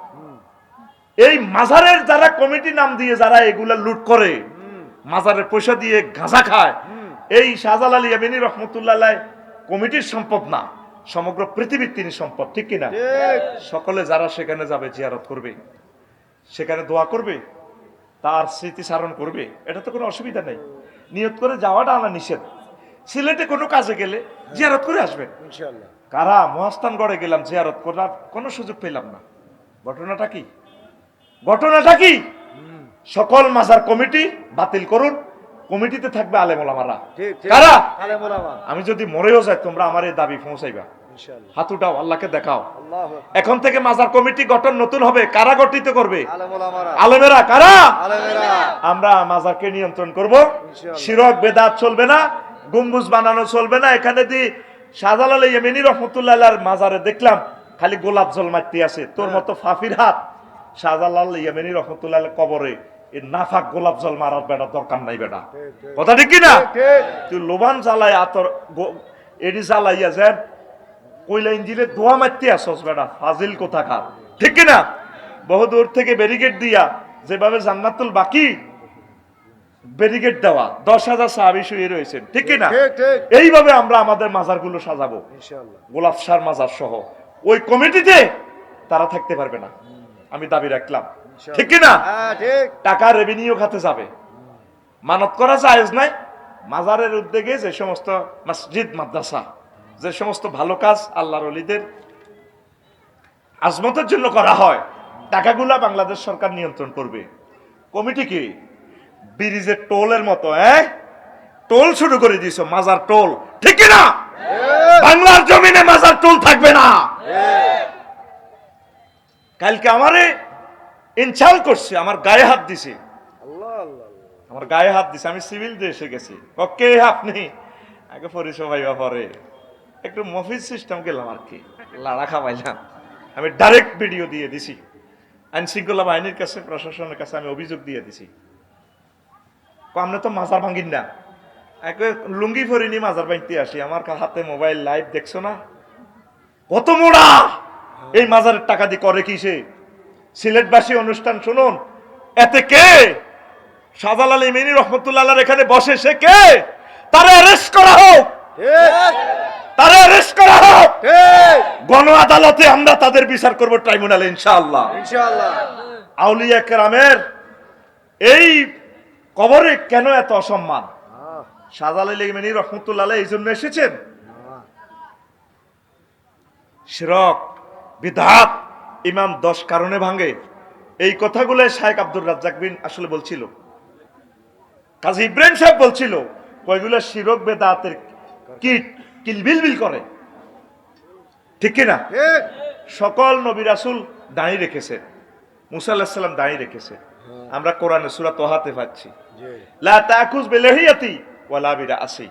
এই মাজারের যারা কমিটি নাম দিয়ে যারা এগুলা লুট করে, মাজারের পয়সা দিয়ে গাঁজা খায়, এই শাহজালাল ইয়ামিনী রহমতুল্লাহ আলাইহি কমিটির সম্পদ না, সমগ্র পৃথিবীর তিনি সম্পদ, ঠিক কিনা? সকলে যারা সেখানে যাবে, জিয়ারত করবে, সেখানে দোয়া করবে, তার স্মৃতিচারণ করবে, এটা তো কোনো অসুবিধা নেই। নিয়ত করে যাওয়াটা আনা নিষেধ। সিলেটে কোনো কাজে গেলে জিয়ারত করে আসবেন ইনশাআল্লাহ। কারা মহাস্থানগড়ে গেলাম, জিয়ারত করার কোনো সুযোগ পেলাম না। ঘটনাটা কি? ঘটনাটা কি? সকল মাজার কমিটি বাতিল করুন, কমিটিতে থাকবে আলেম ওলামারা। কারা? আলেম ওলামা। আমি যদি মরেও যাই, তোমরা আমার এই দাবি পৌঁছাইবা ইনশাআল্লাহ। হাত উঠাও, আল্লাহকে দেখাও। এখন থেকে মাজার কমিটি গঠন নতুন হবে, কারা গঠিত করবে? আলেম ওলামারা। আলেমেরা। কারা? আলেমেরা। আমরা মাজারকে নিয়ন্ত্রণ করব, শিরক বেদাত চলবে না, গম্বুজ বানানো চলবে না। এখানে দি শাহজালাল ইয়েমেনি রহমতুল্লাহর মাজারে দেখলাম খালি গোলাপ জল মারতে আছে। তোর মতো ফাফির হাত শাহজালাল ইয়েমেনি রহমতুল্লাহ কবরে এই নাফাক গোলাপ জল মারার বেটা দরকার নাই বেটা, কথা ঠিক কিনা? তুই লোবান জ্বালাই আতর এডি জ্বালাইয়া যান কইলা ইঞ্জিলে দোয়া মারতে আসস বেটা, ফাজিল কোথাকার, ঠিক কিনা? বহু দূর থেকে ব্যারিকেড দিয়া যেভাবে জান্নাতুল বাকি ব্যারিকেড দেওয়া 10,000 সাহাবী শুয়ে রয়েছেন, ঠিক কিনা? এইভাবে আমরা আমাদের মাজারগুলো সাজাবো ইনশাআল্লাহ, গোলাপ শাহর মাজার সহ। ওই কমিটিতে তারা থাকতে পারবে না, আমি দাবি রাখলাম, ঠিক কিনা? টাকা রেভিনিউ খাতে যাবে, মানত করা জায়েজ নাই। মাজারের উদ্যোগে যে সমস্ত মসজিদ মাদ্রাসা, যে সমস্ত ভালো কাজ আল্লাহর ওলিদের আজমতের জন্য করা হয়, টাকাগুলা বাংলাদেশ সরকার নিয়ন্ত্রণ করবে। কমিটি কি ব্রিজের টোলের মতো টোল শুরু করে দিয়েছ, মাজার টোল, ঠিক কিনা? বাংলার জমিনে মাজার টোল থাকবে না। কালকে আমারে ইনসাল করছে, আমার গায়ে হাত দিছে, আমার গায়ে হাত দিছে, আমি সিভিল দিয়ে এসে গেছি। ওকে আপনি আগে পরিচয় ভাইবা পরে একটু মফিজ সিস্টেম গেলাম আর কি, লাড়া খাওয়াইলাম। আমি ডাইরেক্ট ভিডিও দিয়ে দিছি, আইন শৃঙ্খলা বাহিনীর কাছে, প্রশাসনের কাছে আমি অভিযোগ দিয়ে দিছি। আমরা তো মাজার ভাঙিন না, লুঙ্গি ফরিনি মাজার ভাঙতে আসি। আমার হাতে মোবাইল লাইভ দেখছো না, কত মোড়া এই মাজারের টাকা দিয়ে করে কি সে? সিলেটবাসী অনুষ্ঠান শুনুন, এতে কে শাহজালাল ইয়েমেনি রহমতুল্লাহ এখানে বসে, সে কে? তারে অ্যারেস্ট করা হোক, তারে অ্যারেস্ট করা হোক। গণ আদালতে আমরা তাদের বিচার করব, ট্রাইব্যুনালে ইনশাআল্লাহ। আউলিয়া কেরামের এই কবরে কেন এত অসম্মান? শাহজালাল ইয়েমেনি রহমতুল্লাহ এই জন্য এসেছেন, শিরক বিদআত ইমাম 10 কারণে ভাঙে, এই কথাগুলো শাইখ আব্দুর রাজ্জাক বিন আসলে বলছিল, কাজী ইব্রাহিম সাহেব বলছিল, কয়গুলো শিরক বেদাতের কিট কিলবিলবিল করে, ঠিক কিনা? সকল নবী রাসূল দাঁড়িয়ে রেখেছে, মুসা আলাইহিস সালাম দাঁড়িয়ে রেখেছে। আমরা কোরআনে সূরা তোহাতে পাচ্ছি, লা তাকুজ বিলহিয়াতি ওয়ালা বিরাসি।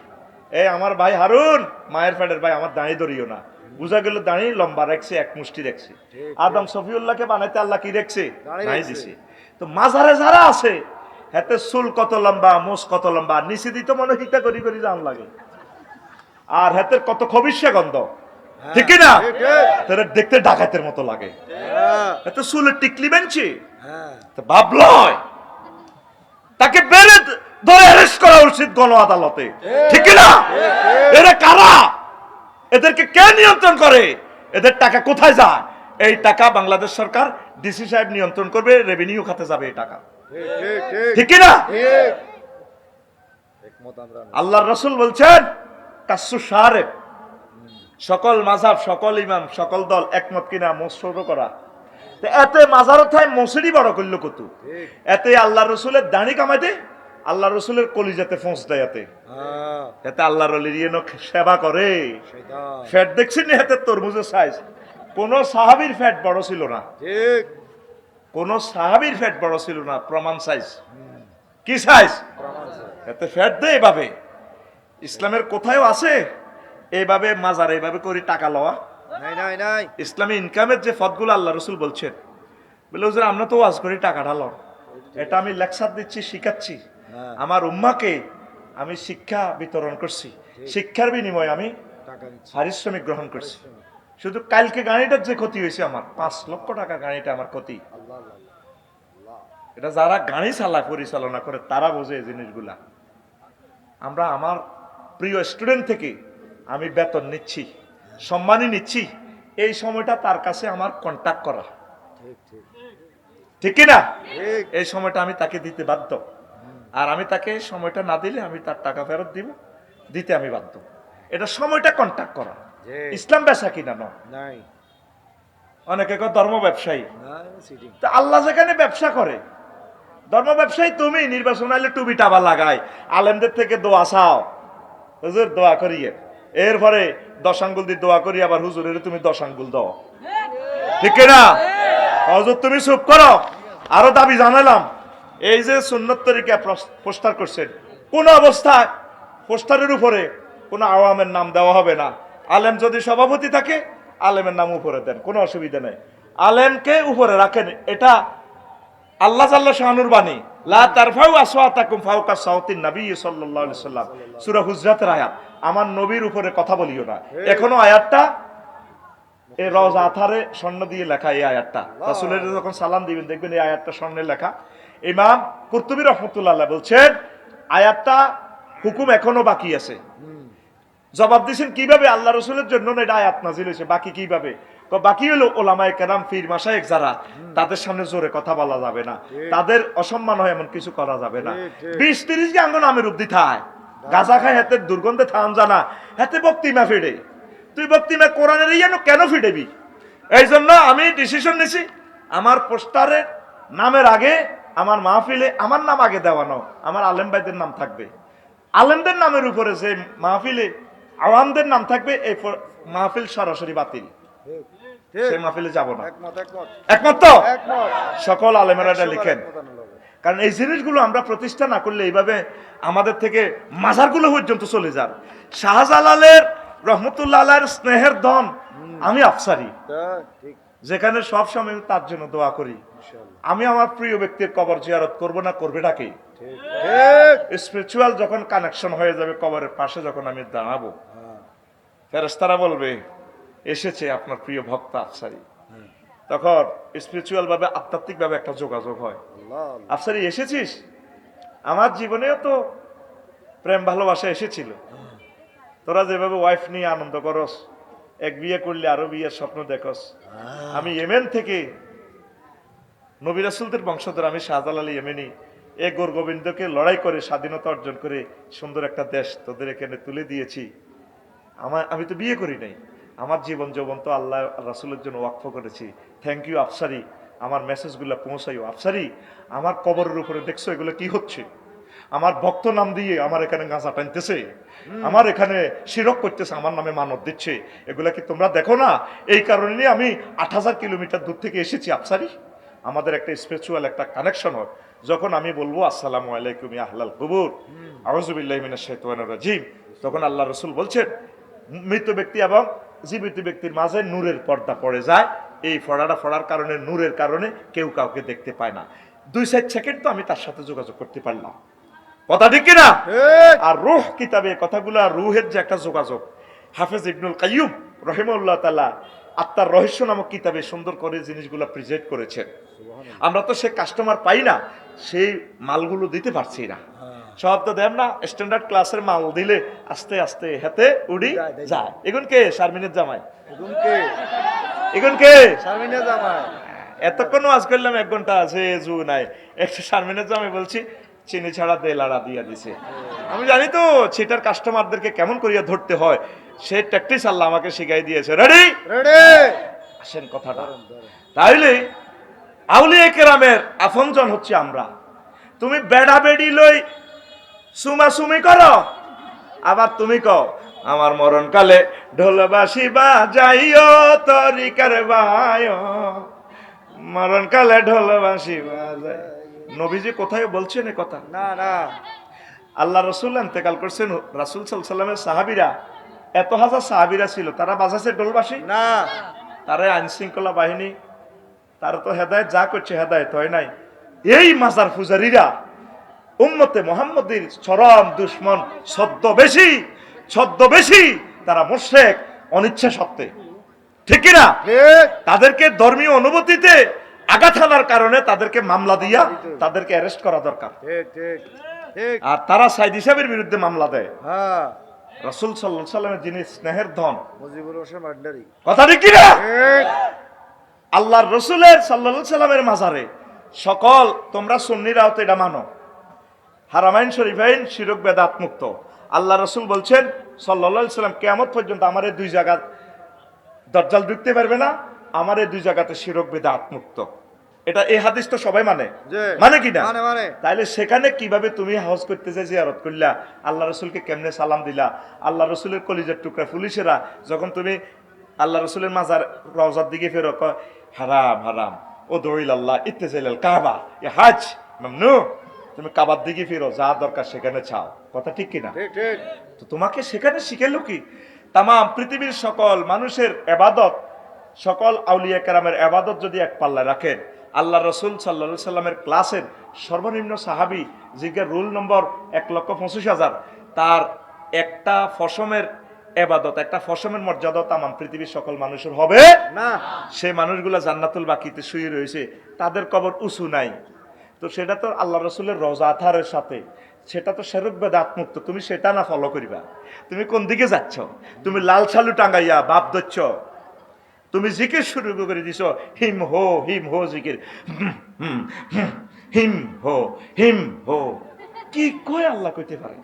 এই আমার ভাই হারুন, মায়ের পেটের ভাই, আমার দাঁড়িয়ে ধরিও না। বুঝা গেল দাঁড়িয়ে লম্বা রাখছে, এক মুষ্টি রাখছে। আদম সফিউল্লাহকে বানাইতে আল্লাহ কি রাখছে? দাঁড়িয়ে দিছে। তো মাজারে যারা আছে হাতে চুল কত লম্বা, মোষ কত লম্বা, নিচে দিত মনে হিতা করি করি জান লাগে, আর হাতের কত খবিসা গন্ধ, ঠিক না? তারা দেখতে ডাকাতের মতো লাগে, এত চুলের টিকলি বেঞ্চি, ভাবলয় তাকে বেড়ে ধরে অ্যারেস্ট করা উচিত গণ আদালতে, ঠিক না? এরা কারা? এদেরকে কে নিয়ন্ত্রণ করে? এদের টাকা কোথায় যায়? এই টাকা বাংলাদেশ সরকার, ডিসি সাহেব নিয়ন্ত্রণ করবে, রেভিনিউ খাতে যাবে এই টাকা, ঠিক কিনা? আল্লাহর রাসূল বলছেন কাসসু শারে, সকল মাযহাব, সকল ইমাম, সকল দল একমত কিনা মসজিদ করা। এতে মাজারত হয় মসজিদই বড় করলো কত, এতে আল্লাহ রসুলের দাড়ি কামাইতে, আল্লাহ রসুলের কলিজাতে ফোঁস দেয়, এতে আল্লাহর ওলির সেবা করে। ফ্যাট দেখছেন এতে তরমুজের সাইজ, কোন সাহাবীর ফ্যাট বড় ছিল না, কোন সাহাবীর ফ্যাট বড় ছিল না, প্রমাণ সাইজ। কি সাইজ? এতে ফ্যাট দেয় এভাবে। ইসলামের কোথায় আছে এইভাবে মাজার এইভাবে করে টাকা লওয়া? ইসলামী ইনকামের যে পথগুলো আল্লাহ রসুল বলছেন, বলে হুজুর আমরা তো ওয়াজ করি টাকাটা লন, এটা আমি লেকচার দিচ্ছি, শিখাচ্ছি আমার উম্মাকে, আমি শিক্ষা বিতরণ করছি, শিক্ষার বিনিময়ে আমি পারিশ্রমিক গ্রহণ করছি। শুধু কালকে গাড়িটার যে ক্ষতি হয়েছে আমার 5 লক্ষ টাকা, গাড়িটা আমার ক্ষতি। এটা যারা গাড়ি চালায়, পরিচালনা করে, তারা বোঝে এই জিনিসগুলা। আমরা আমার প্রিয় স্টুডেন্ট থেকে আমি বেতন নিচ্ছি, সম্মানই নিচ্ছি, এই সময়টা তার কাছে আমার কন্টাক্ট করা, ঠিক কিনা? এই সময়টা আমি তাকে দিতে বাধ্য, আর আমি তাকে সময়টা না দিলে আমি তার টাকা ফেরত দিব, দিতে আমি বাধ্য। এটা সময়টা কন্টাক্ট করা। ইসলাম ব্যবসা কিনা নয়। অনেকে ধর্ম ব্যবসায়ী, আল্লাহ যেখানে ব্যবসা করে, ধর্ম ব্যবসায়ী তুমি নির্বাচন আইলে টুবি টাবা লাগাই, আলেমদের থেকে দোয়া চাও, হুজুর দোয়া করিয়ে, এরপরে 10 আঙ্গুল দিয়ে দোয়া করি, আবার হুজুরের তুমি 10 আঙ্গুল দাও, ঠিক না? হুজুর তুমি চুপ করো। আরো দাবি জানালাম, এই যে সুন্নত তরিকা পোস্টার করছেন, কোন অবস্থায় পোস্টারের উপরে কোনো আওয়ামের নাম দেওয়া হবে না। আলেম যদি সভাপতি থাকে আলেমের নাম উপরে দেন, কোনো অসুবিধা নেই। আলেমকে উপরে রাখেন, এটা আল্লাহ জাল্লা শাহানুর বাণী। লা তারফাউ আসওয়াতাকুম ফাওকা সাওতিন নবী সাল্লাল্লাহু আলাইহি সাল্লাম, সূরা হুজরাতের আয়াত। আমার নবীর উপরে কথা বলিও না। এখনো আয়াতটা এই রওজা আথারে স্বর্ণ দিয়ে লেখা, এই আয়াতটা রাসূলের যখন সালাম দিবেন দেখবেন এই আয়াতটা স্বর্ণে লেখা। ইমাম কুরতুবী রাহমাতুল্লাহ আলাইহি বলছেন আয়াতটা হুকুম এখনো বাকি আছে। জবাব দিয়েছেন কিভাবে? আল্লাহ রসুলের জন্য না এটা আয়াত নাজিল হয়েছে, বাকি কিভাবে? বাকি হলো ওলামায়ে কেরাম, পীর মাশায়েখ যারা, তাদের সামনে জোরে কথা বলা যাবে না, তাদের অসম্মান হয় এমন কিছু করা যাবে না। 20-30 গাঙ্গ নামের উদ্দি থায় গাঁজা খায়, হাতে দুর্গন্ধে থাম জানা, হাতে বক্তিমা ফিডে। তুই বক্তিমা কোরআনের ইয়ানো কেন ফিডেবি? এই জন্য আমি ডিসিশন নিছি, আমার পোস্টারের নামের আগে আমার মাহফিলে আমার নাম আগে দেওয়ানো, আমার আলেম ভাইদের নাম থাকবে। আলেমদের নামের উপরে যে মাহফিলে আওয়ামদের নাম থাকবে, এই মাহফিল সরাসরি বাতিল, সেই মাহফিলে যাব না। একমত তো? সকল আলেমেরা এটা লিখেন। কারণ এই জিনিসগুলো আমরা প্রতিষ্ঠা না করলে এইভাবে আমাদের থেকে মাজারগুলো পর্যন্ত চলে যান। শাহজালালের রহমতুল্লাহ আলাইহির স্নেহের ধন আমি আফসারি, যেখানে সব সময় তার জন্য দোয়া করি। আমি আমার প্রিয় ব্যক্তির কবর জিয়ারত করব না, করবে নাকি? স্পিরিচুয়াল যখন কানেকশন হয়ে যাবে, কবরের পাশে যখন আমি দাঁড়াবো, ফেরেশতারা বলবে এসেছে আপনার প্রিয় ভক্ত আফসারি। তখন স্পিরিচুয়াল ভাবে, আধ্যাত্মিক ভাবে একটা যোগাযোগ হয়। আফসারি এসেছিস? আমার জীবনেও তো প্রেম ভালোবাসা এসেছিল। তোরা যেভাবে ওয়াইফ নিয়ে আনন্দ করস, এক বিয়ে করলে আরো বিয়ের স্বপ্ন দেখস। আমি ইয়েমেন থেকে, নবী রাসূলদের বংশধর, আমি শাহজালাল ইয়েমেনি, এ গোর গোবিন্দকে লড়াই করে স্বাধীনতা অর্জন করে সুন্দর একটা দেশ তোদের এখানে তুলে দিয়েছি। আমি তো বিয়ে করি নাই, আমার জীবন যৌবন তো আল্লাহ রাসূলের জন্য ওয়াকফ করেছি। থ্যাংক ইউ আফসারি, আমার মেসেজগুলো পৌঁছাইও। আফসারি, আমার কবরের উপরে দেখছো এগুলো কি হচ্ছে? আমার ভক্ত নাম দিয়ে আমার এখানে গাঁজা টানতেছে, আমার এখানে শিরক করতেছে, আমার নামে মানত দিচ্ছে, এগুলা কি তোমরা দেখো না? এই কারণে আমি 8000 কিলোমিটার দূর থেকে এসেছি আফসারি। আমাদের একটা স্পিরিচুয়াল একটা কানেকশন হয়। যখন আমি বলবো আসসালামু আলাইকুম ইয়া আহলাল কুবুর, আউযু বিল্লাহি মিনাশ শাইতানির রাজিম, তখন আল্লাহ রাসূল বলছেন মৃত ব্যক্তি এবং জীবিত ব্যক্তির মাঝে নূরের পর্দা পড়ে যায়। এই পর্দাটা পড়ার কারণে, নূরের কারণে কেউ কাউকে দেখতে পায় না। 2-4 সেকেন্ড তো আমি তার সাথে যোগাযোগ করতে পারলাম। কথা ঠিক কিনা? আর রূহ কিতাবে কথাগুলা, রূহের যে একটা যোগাযোগ, হাফেজ ইবনুল কাইয়ুম রাহিমাহুল্লাহ তাআলা আত্মার রহস্য নামক কিতাবে সুন্দর করে জিনিসগুলো প্রেজেন্ট করেছেন। আমরা তো সে কাস্টমার পাই না, সেই মালগুলো দিতে পারছি না। সব তো দেন না, স্ট্যান্ডার্ড ক্লাসের মাল দিলে আস্তে আস্তে হাতে উড়ি যায়। এগুন কে? শারমিনের জামাই। এগুন কে? শারমিনের জামাই। এতক্ষণ ওয়াজ করলাম 1 ঘন্টা আছে, জু নাই। একটা শারমিনের জামাই বলছি চিনি ছাড়া লাড়া দিয়া দিছে। আমি জানি তো সেটার কাস্টমারদেরকে কেমন করিয়া ধরতে হয়, সেই ট্যাকটিক্স আল্লাহ আমাকে শিখাই দিয়েছে। রেডি? রেডি। আসেন কথাটা। তাইলে আউলিয়া কেরামের আপনজন হচ্ছে আমরা। তুমি বেড়া বেড়ি লই সুমাসুমি করো, আবার তুমি কও আমার মরণকালে ঢোলবাসি বাজাইও তরিকার বায়ো, মরণকালে ঢোলবাসি বাজাই। নবীজি কোথায় বলছেন এ কথা? না না, আল্লাহ রসুল ইন্তেকাল করছেন, রাসূল সাল্লাল্লাহু আলাইহি ওয়াসাল্লামের সাহাবীরা, এত হাজার সাহাবীরা ছিল, তারা বাজাচ্ছে ঢোলবাসি না? তারা আইন শৃঙ্খলা বাহিনী, তারা তো হেদায়েত যা করছে হেদায়েত হয় নাই। এই মাজার পূজারীরা উম্মতে মুহাম্মদীর চরম দুশমন, ছদ্মবেশী, তারা মুশরিক অনিচ্ছা সত্ত্বে। ঠিক কিনা? তাদেরকে ধর্মীয় অনুভূতিতে আঘাত হানার কারণে তাদেরকে মামলা দিয়া তাদেরকে অ্যারেস্ট করা দরকার। আর তারা সাইদ হিসাবের বিরুদ্ধে মামলা দেয়। রাসূল সাল্লাল্লাহু আলাইহি ওয়াসাল্লামের যিনি স্নেহের ধন, কথা ঠিক কিনা? আল্লাহর রাসূলের সাল্লাল্লাহু আলাইহি ওয়াসাল্লামের মাজারে সকল তোমরা সুন্নিরাও তো এটা মানো, হারামাইন শরীফাইন শিরক বেদাত মুক্ত। আল্লাহ রাসূল বলছেন সাল্লাল্লাহু আলাইহি ওয়াসাল্লাম কিয়ামত পর্যন্ত আমার এই 2 জায়গা দাজ্জাল ঢুকতে পারবে না, আমার এই 2 জায়গাতে শিরক বেদাত মুক্ত। এটা এই হাদিস তো সবাই মানে কি না? তাইলে সেখানে কিভাবে তুমি হজ করতে যাই, জিয়ারত করলা, আল্লাহ রাসূলকে কেমনে সালাম দিলা? আল্লাহ রাসূলের কলিজার টুকরা পুলিশেরা যখন তুমি আল্লাহ রাসূলের মাজার রওজার দিকে ফেরো, হারাম হারাম ও দৌইল আল্লাহ ইত্তেজাইল কাবা, এ হাজ মামনু, তুমি কাবার দিকে ফিরো, যা দরকার সেখানে চাও। কথা ঠিক কিনা? তো তোমাকে সেখানে শিখাইলো কি? তামাম পৃথিবীর সকল মানুষের ইবাদত, সকল আউলিয়া কেরামের ইবাদত যদি এক পাল্লায় রাখেন, আল্লাহ রসুল সাল্লাল্লাহু সাল্লামের ক্লাসের সর্বনিম্ন সাহাবী জিজ্ঞার রুল নম্বর 1,25,000, তার একটা ফসমের ইবাদত, একটা ফসমের মর্যাদা তামাম পৃথিবীর সকল মানুষের হবে না। সে মানুষগুলা জান্নাতুল বাকিতে শুয়ে রয়েছে, তাদের কবর উঁচু নাই। তো সেটা তো আল্লাহ রসুলের রওজা আথারের সাথে, সেটা তো শেরক বেদাত মুক্ত। তুমি সেটা না ফলো করিবা। তুমি কোন দিকে যাচ্ছ? তুমি লাল ছালু টাঙ্গাইয়া বাপ ধরছ, তুমি জিকির শুরু করে দিছ, হিম হো জিকির, হিম হো। কি কয় আল্লাহ কইতে পারে?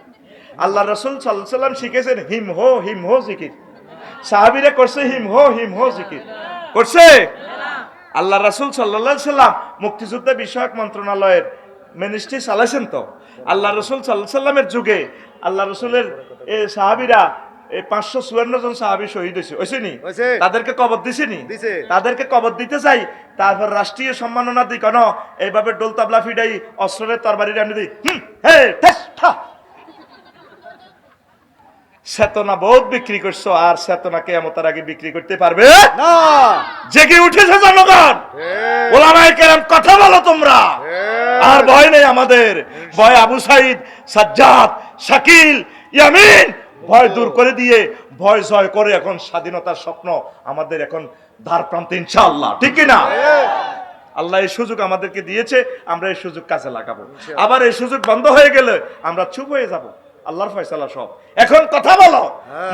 আল্লাহ রসুল সাল্লাল্লাহু আলাইহি সাল্লাম শিখেছেন হিম হো জিকির। সাহাবীরা করছে হিম হো জিকির, করছে? আল্লাহ রাসূল সাল্লাল্লাহু আলাইহি সাল্লাম মুক্তিযুদ্ধ বিষয়ক মন্ত্রণালয়ের মিনিস্ট্রি চালাইছেন। তো আল্লাহ রাসূল সাল্লাল্লাহু আলাইহি সাল্লামের যুগে আল্লাহ রাসূলের সাহাবীরা 554 জন সাহাবী শহীদ হয়েছে নি? তাদেরকে কবর দিছেনি? তাদেরকে কবর দিতে চাই, তারপর রাষ্ট্রীয় সম্মাননা দিই কেন? এইভাবে ডোল তাবলা ফিডাই অস্ত্রের তরবারি রানি দিই, চেতনা বহুত বিক্রি করছো, আর চেতনা কিয়ামতের আগে বিক্রি করতে পারবে না। জেগে উঠেছে জনগণ, ওলামায়ে কেরাম কথা বলো তোমরা, আর ভয় নেই আমাদের। ভয় আবু সাইদ, সাজ্জাদ, শাকিল, ইয়ামিন ভয় দূর করে দিয়ে ভয় জয় করে এখন স্বাধীনতার স্বপ্ন আমাদের এখন দ্বার প্রান্তে ইনশাআল্লাহ, ঠিক কি না? আল্লাহ এই সুযোগ আমাদেরকে দিয়েছে, আমরা এই সুযোগ কাজে লাগাবো। আবার এই সুযোগ বন্ধ হয়ে গেলে আমরা চুপ হয়ে যাব। আল্লাহর ফয়সালা সব। এখন কথা বলো,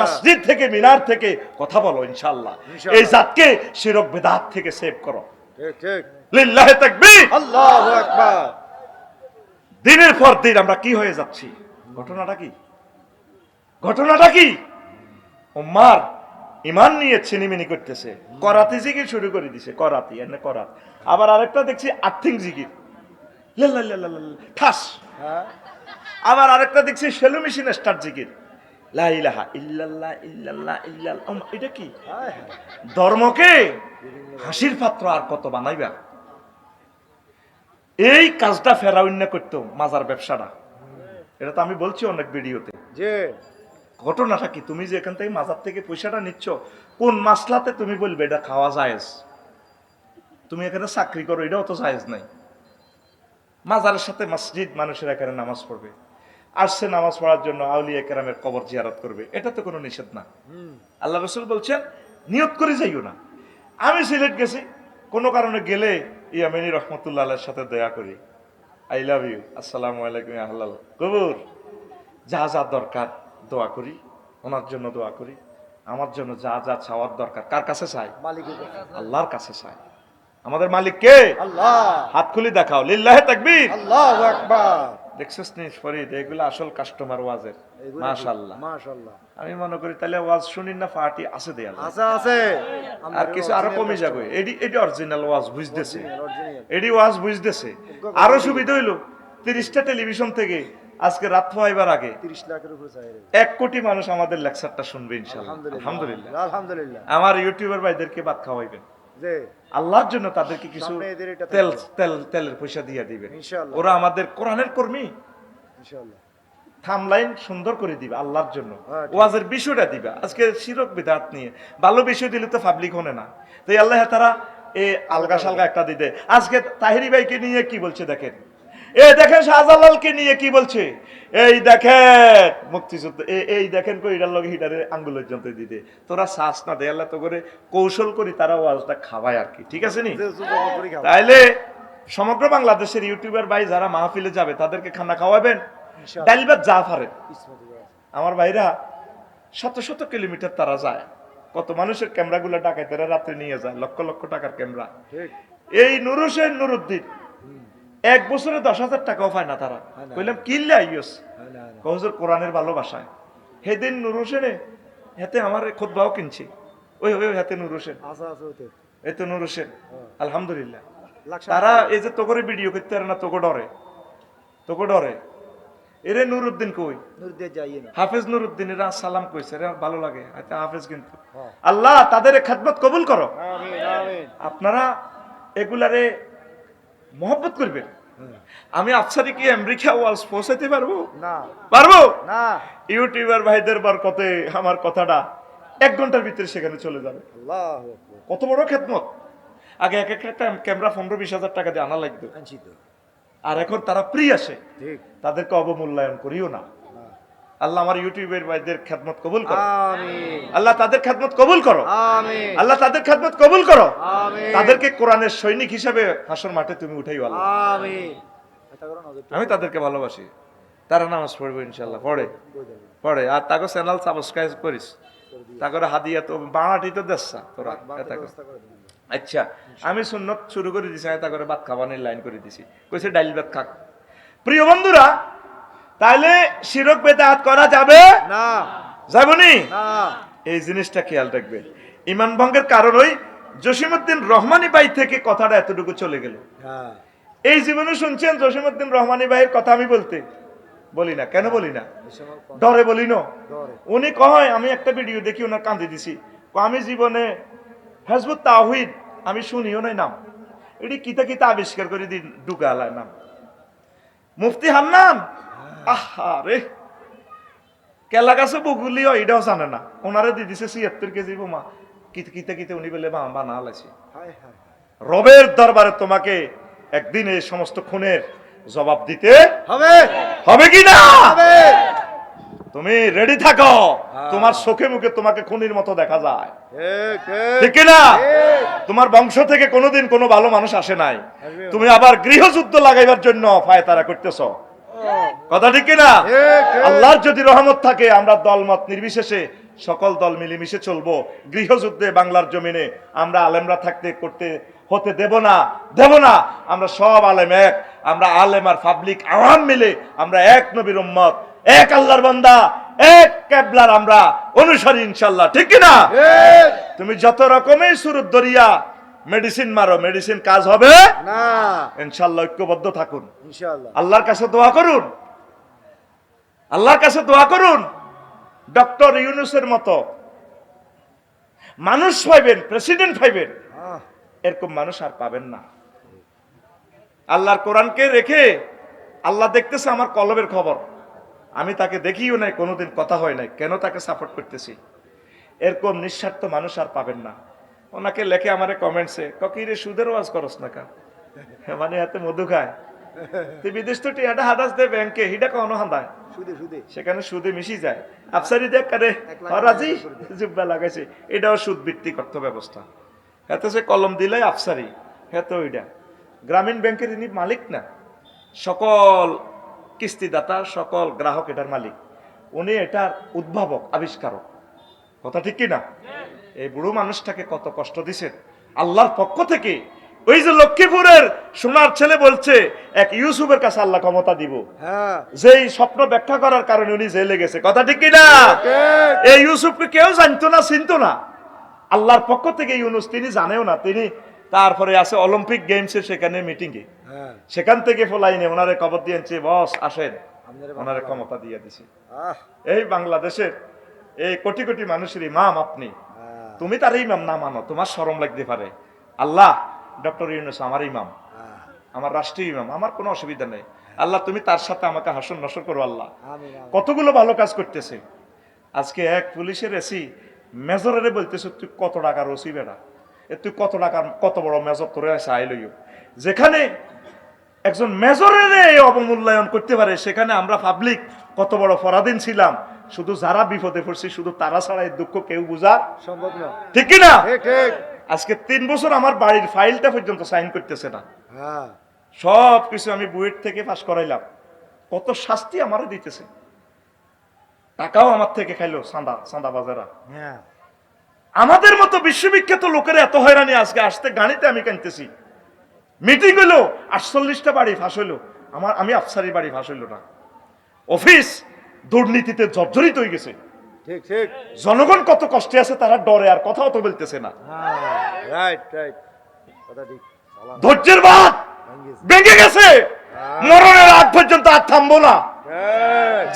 মসজিদ থেকে মিনার থেকে কথা বলো ইনশাআল্লাহ। এই জাতকে শিরক বিদআত থেকে সেভ করো। ঠিক ঠিক, লিল্লাহি তাকবীর, আল্লাহু আকবার। দিনের পর দিন আমরা কি হয়ে যাচ্ছি? ঘটনাটা কি? ঘটনাটা কি? উম্মার ইমান নিয়ে ছিনিমিনি করতেছে, করাতি জিকির শুরু করে দিছে, করাতি এনে করাত। আবার আরেকটা দেখছি আর্থিং জিকির, ঠাস। আবার আরেকটা দেখছি সেলু মেশিন স্টার্ট জিকির, লা ইলাহা ইল্লাল্লাহ ইল্লাল্লাহ ইল্লাল্লাহ। এটা কি? ধর্মকে হাসির পাত্র আর কত বানাইবা? এই কাজটা ফেরাউন না করতো, মাজার ব্যবসাটা। এটা তো আমি বলছি অনেক ভিডিওতে। যে ঘটনাটা কি? তুমি যে এখান থেকে মাজার থেকে পয়সাটা নিচ্ছ, কোন মাসলাতে তুমি বলবে এটা খাওয়া জায়েজ? তুমি এখানে চাকরি করো, এটাও তো জায়েজ নাই। মাজারের সাথে মসজিদ, মানুষের এখানে নামাজ পড়বে, আসছে নামাজ পড়ার জন্য, আউলিয়া কেরামের কবর জিয়ারত করবে, এটা তো কোনো নিষেধ না। আল্লাহ রাসূল বলছেন নিয়ত করে যাইও না। আমি সিলেট গেছি, কোনো কারণে গেলে ইয়ামিনী রহমতুল্লাহ আলাইহির সাথে দয়া করি, আই লাভ ইউ, আসসালামু আলাইকুম আহলাল কবর, যা যা দরকার দোয়া করি, ওনার জন্য দোয়া করি, আমার জন্য যা যা চাওয়ার দরকার। কার কাছে চাই? আল্লাহর কাছে চাই। আমাদের মালিক কে? আল্লাহ। হাত খুলি দেখাও, লিল্লাহি তাকবীর, আল্লাহু আকবার। দেখছস নি ফরিদ, এগুলো আসল কাস্টমার ওয়াজের। মাশাআল্লাহ মাশাআল্লাহ। আমি মনে করি তাহলে ওয়াজ শুনিন না, পার্টি আছে দেয়া আছে আছে, আর কিছু আরো কমে যাবে। এডি অরিজিনাল ওয়াজ বুঝতেছে, এডি ওয়াজ বুঝতেছে। আরো সুবিধা হইলো 30টা টেলিভিশন থেকে আজকে রাত হইবার আগে 30 লাখের উপরে চাই 1 কোটি মানুষ আমাদের লেকচারটা শুনবে ইনশাআল্লাহ। আলহামদুলিল্লাহ আলহামদুলিল্লাহ। আমার ইউটিউবার ভাইদেরকে ভাত খাওয়াইবেন, আল্লাহর জন্য তাদেরকে কিছু তেলের পয়সা দিয়ে দিবেন। ওরা আমাদের কোরআনের কর্মী, থামলাইন সুন্দর করে দিবে আল্লাহর জন্য, ওয়াজের বিষয়টা দিবা। আজকে শিরক বিদআত নিয়ে ভালো বিষয় দিলে তো পাবলিক হনে না, তাই আল্লাহ তারা এ আলগা সালগা একটা দিতে। আজকে তাহিরি ভাইকে নিয়ে কি বলছে দেখেন, দেখেন শাহজালালকে নিয়ে কি বলছে, এই দেখেন মুক্তিযুদ্ধ, এই দেখেন কইরার লগে হিটারে আঙ্গুল পর্যন্ত দিতে। তোরা শ্বাস না দে, আল্লাহ তো করে কৌশল করি তারা ওয়াজটা খাওয়ায় আর কি, ঠিক আছে নি? তাইলে সমগ্র বাংলাদেশের ইউটিউবার ভাই যারা মাহফিলে যাবে তাদেরকে খানা খাওয়াবেন, ডাল ভাত যা পারেন। আমার ভাইরা শত শত কিলোমিটার তারা যায়, কত মানুষের ক্যামেরাগুলো ডাকাইতেরা রাত্রে নিয়ে যায়, লক্ষ লক্ষ টাকার ক্যামেরা। এই নুর হোসেন নুরুদ্দিন 1 বছরে 10,000 টাকাও পায় না তারা। কইলাম কিল্লা আইয়স, হুজুর কোরআনের ভালোবাসায়। সেদিন নুর হোসেনে হাতে আমার খুতবাও কিনছি, ওই হাতে নুর হোসেন, এই তো নুর হোসেন। আলহামদুলিল্লাহ। তারা এই যে তোকে ভিডিও করতে পারে না, তোকে ডরে। এরে নুরউদ্দিন কই? হাফেজ নুরউদ্দিন, এরা সালাম কইছে, এরা ভালো লাগে, আচ্ছা হাফেজ। কিন্তু আল্লাহ তাদের খেদমত কবুল করো। আপনারা এগুলারে মহব্বত করবেন, আমি আফসারি কি আমেরিকা ওয়ালস পৌঁছাতে পারবো না পারবো না ইউটিউবার ভাইদের বরকতে আমার কথাটা 1 ঘন্টার ভিতরে সেখানে চলে যাবে। আল্লাহু আকবার কত বড় খেদমত। আগে এক একটা ক্যামেরা 15-20 হাজার টাকা দিয়ে আনা লাগতো, আনছি তো আর এখন তারা ফ্রি আসে। ঠিক তাদেরকে অবমূল্যায়ন করিও না। আল্লাহ আমার ইউটিউবের ভাইদের খেদমত কবুল করো, আমিন আল্লাহ তাদের খেদমত কবুল করো, আমিন আল্লাহ তাদের খেদমত কবুল করো, আমিন তাদেরকে কোরআনের সৈনিক হিসাবে হাসর মাঠে তুমি উঠাইও আল্লাহ। আমিন এটা করো নজর আমি তাদেরকে ভালোবাসি, তারা নামাজ পড়বে ইনশাল্লাহ, পড়ে আর তাকে চ্যানেল সাবস্ক্রাইব করিস, তাকে হাদিয়া তো বানাটি তো দেশা তোরা এটা কর। আচ্ছা আমি সুন্নত শুরু করে দিছি, তা করে ভাত খাবানের লাইন করে দিছি, কইছে ডাইল ভাত খাক। প্রিয় বন্ধুরা, তাইলে শিরক বেদাত করা যাবে না যাবনি? না এই জিনিসটা খেয়াল রাখবে। ইমান ভঙ্গের কারণ ওই জসিমউদ্দিন রহমানী ভাই থেকে কথাটা এতটুকু চলে গেল। হ্যাঁ এই জীবনে শুনছেন জসিমউদ্দিন রহমানী ভাইয়ের কথা আমি বলি না। কেন বলি না? ডরে বলি না। ধরে উনি কয়, আমি একটা ভিডিও দেখি ওনার কান্দে দিছি, আমি জীবনে হিজবুত তাওহীদ আমি শুনিও নাই নাম, এটি কিতা কিতা আবিষ্কার করে দিন ঢুকালায় নাম মুফতি হান্নান। আহারে কেলা গাছে বগুলি হয় এটাও জানে না, ওনারে দিয়ে দিছে ৭৬ কেজি বোমা, কিতে কিতে উনি বলে বানা হালাইছে। হায় হায় রবের দরবারে তোমাকে একদিন এই সমস্ত খুনের জবাব দিতে হবে হবে কি না? হবে তুমি রেডি থাকো, তোমার চোখে মুখে তোমাকে খুনির মতো দেখা যায়, ঠিক ঠিক না? ঠিক তোমার বংশ থেকে কোনোদিন কোনো ভালো মানুষ আসে নাই, তুমি আবার গৃহযুদ্ধ লাগাইবার জন্য ফায়তারা করতেছো, কথা ঠিক না? আল্লাহর যদি রহমত থাকে আমরা দলমত নির্বিশেষে সকল দল মিলেমিশে চলবো, গৃহযুদ্ধে বাংলার জমিনে আমরা আলেমরা থাকতে করতে হতে দেব না। আমরা সব আলেম এক, আমরা আলেম আর পাবলিক আওয়াম মিলে আমরা এক নবীর উম্মত, এক আল্লাহর বান্দা, এক কেবলার আমরা অনুসারী ইনশাআল্লাহ, ঠিক না? তুমি যত রকমের সুরত দরিয়া মেডিসিন মারো, মেডিসিন কাজ হবে না ইনশাআল্লাহ। ঐক্যবদ্ধ থাকুন, ইনশাআল্লাহ আল্লাহর কাছে দোয়া করুন, আল্লাহর কাছে দোয়া করুন। ডক্টর ইউনূসের মতো মানুষ পাইবেন, প্রেসিডেন্ট পাইবেন, এরকম মানুষ আর পাবেন না। আল্লাহর কোরআনকে রেখে আল্লাহ দেখতেছে আমার কলবের খবর, আমি তাকে দেখিও নাই, কোনোদিন কথা হয় নাই, কেন তাকে সাপোর্ট করতেছি, এরকম নিঃস্বার্থ মানুষ আর পাবেন না। ওনাকে লেখে আমারে কমেন্টসে, ককিরে সুদের ওয়াজ করস না কা, মানে এত মধু খায়, তুই বিদেশ তো টিয়াটা হাদাস দে ব্যাংকে, হিডা কোনো হান্দায় সুদে সুদে সেখানে সুদে মিশি যায়। আফসারি দেখ কারে রাজি জুব্বা লাগাইছে, এটাও সুদ ভিত্তিক অর্থ ব্যবস্থা। এত সে কলম দিলে আফসারি, হ্যাঁ তো ওইটা গ্রামীণ ব্যাংকের ইনি মালিক না, সকল কিস্তিদাতা সকল গ্রাহক এটার মালিক, উনি এটার উদ্ভাবক আবিষ্কারক, কথা ঠিক কিনা? এই বুড়ো মানুষটাকে কত কষ্ট দিছেন আল্লাহর পক্ষ থেকে। ওই যে লক্ষ্মীপুরের সোনার ছেলে বলছে এক ইউসুফের কাছে আল্লাহ ক্ষমতা দিব, হ্যাঁ যেই স্বপ্ন ব্যাখ্যা করার কারণে উনি জেলে গেছে, কথা ঠিক কিনা? এই ইউসুফকে কেউ জানতো না, চিনতো না, আল্লাহর পক্ষ থেকে ইউনুস তিনি জানেও না। তিনি তারপরে আছে অলিম্পিক গেমসে, সেখানে মিটিং এ, হ্যাঁ সেখান থেকে ফলাইনে ওনারে খবর দিয়েছে, বস আসেন, ওনারে ক্ষমতা দিয়ে দিছে। এই বাংলাদেশের এই কোটি কোটি মানুষের ইমাম আপনি, তুমি তার ইমাম না মানো, তোমার শরম লাগতে পারে। আল্লাহ ডক্টর ইউনূস আমার ইমাম, আমার রাষ্ট্রীয় ইমাম, আমার কোনো অসুবিধা নেই, আল্লাহ তুমি তার সাথে আমাকে হাসন নসর করো। আল্লাহ কতগুলো ভালো কাজ করতেছে। আজকে এক পুলিশের এসি মেজরের বলতেছে, তুই কত টাকার ওসি বেড়া, তুই কত টাকার কত বড় মেজর তোরে চাই লইও। যেখানে একজন মেজরের অবমূল্যায়ন করতে পারে, সেখানে আমরা পাবলিক কত বড় পরাধীন ছিলাম। শুধু যারা বিপদে পড়ছি শুধু তারা ছাড়া এই দুঃখ কেউ বোঝা সম্ভব না, ঠিক কিনা? ঠিক আজকে 3 বছর আমার বাড়ির ফাইলটা পর্যন্ত সাইন করতেছে না, হ্যাঁ সব কিছু আমি বুয়েট থেকে পাস করাইলাম, কত শাস্তি আমারও দিতেছে, টাকাও আমার থেকে খাইলো চাঁদা বাজারা। হ্যাঁ আমাদের মতো বিশ্ববিখ্যাত লোকের এত হয়রানি, আজকে আসতে গাড়িতে আমি কানতেছি। মিটিং হইলো 48টা বাড়ি ফাঁস হইলো, আমি আফসারি বাড়ি ফাঁস হইলো না। অফিস দুর্নীতিতে জর্জরিত হয়ে গেছে, ঠিক ঠিক জনগণ কত কষ্টে আছে, তারা ডরে আর কথাও তো বলতেছে না। রাইট রাইট কথা ঠিক, ধৈর্যের বাঁধ ভেঙে গেছে, মরণের আগ পর্যন্ত আর থামবো না,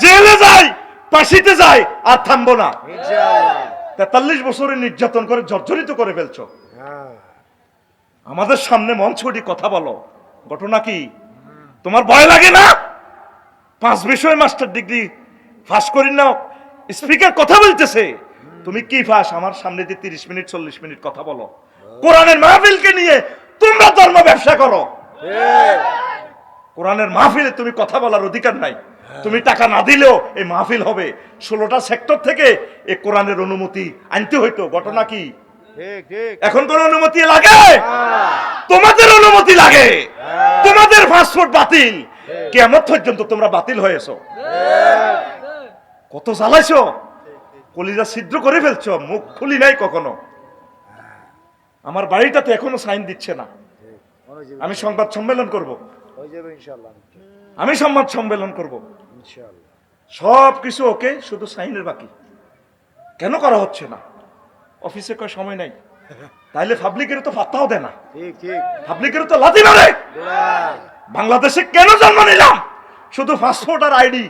জেলে যাই ফাঁসিতে যাই আর থামবো না। ইনশাআল্লাহ 43 বছরে নির্যাতন করে জর্জরিত করে ফেলছো, আমাদের সামনে মঞ্চ উঠি কথা বলো, ঘটনা কি? তোমার ভয় লাগে না? 5 বিষয় মাস্টার ডিগ্রি ফাঁস করি না, স্পিকার কথা বলতেছে, তুমি কি ফাঁস আমার সামনে দিয়ে 30 মিনিট 40 মিনিট কথা বলো? কোরআনের মাহফিলকে নিয়ে তোমরা ধর্ম ব্যবসা করো। ঠিক। কোরআনের মাহফিলে তুমি কথা বলার অধিকার নাই। তুমি টাকা না দিলেও এই মাহফিল হবে। 16টা সেক্টর থেকে এই কোরআনের অনুমতি আনতে হইতো। ঘটনা কি? ঠিক ঠিক। এখন কোন অনুমতি লাগে? হ্যাঁ। তোমাদের অনুমতি লাগে। হ্যাঁ। তোমাদের পাসপোর্ট বাতিল। কিয়ামত পর্যন্ত তোমরা বাতিল হয়েছো। কত জ্বালাইছো, কলিজা ছিদ্র করে ফেলছো, মুখ খুলি নাই কখনো। আমার বাড়িটাতে এখনো সাইন দিচ্ছে না। হয়ে যাবে, আমি সংবাদ সম্মেলন করব। হয়ে যাবে ইনশাআল্লাহ। আমি সংবাদ সম্মেলন করব। ইনশাআল্লাহ। সব কিছু ওকে, শুধু সাইনের বাকি। কেন করা হচ্ছে না? অফিসে কয় সময় নাই। তাইলে পাবলিকের তো পাত্তাও দেয় না, ঠিক ঠিক। পাবলিকের তো লাথি মারে। দৌড়ায়। বাংলাদেশে কেন জন্ম নিলাম? শুধু পাসপোর্ট আর আইডি।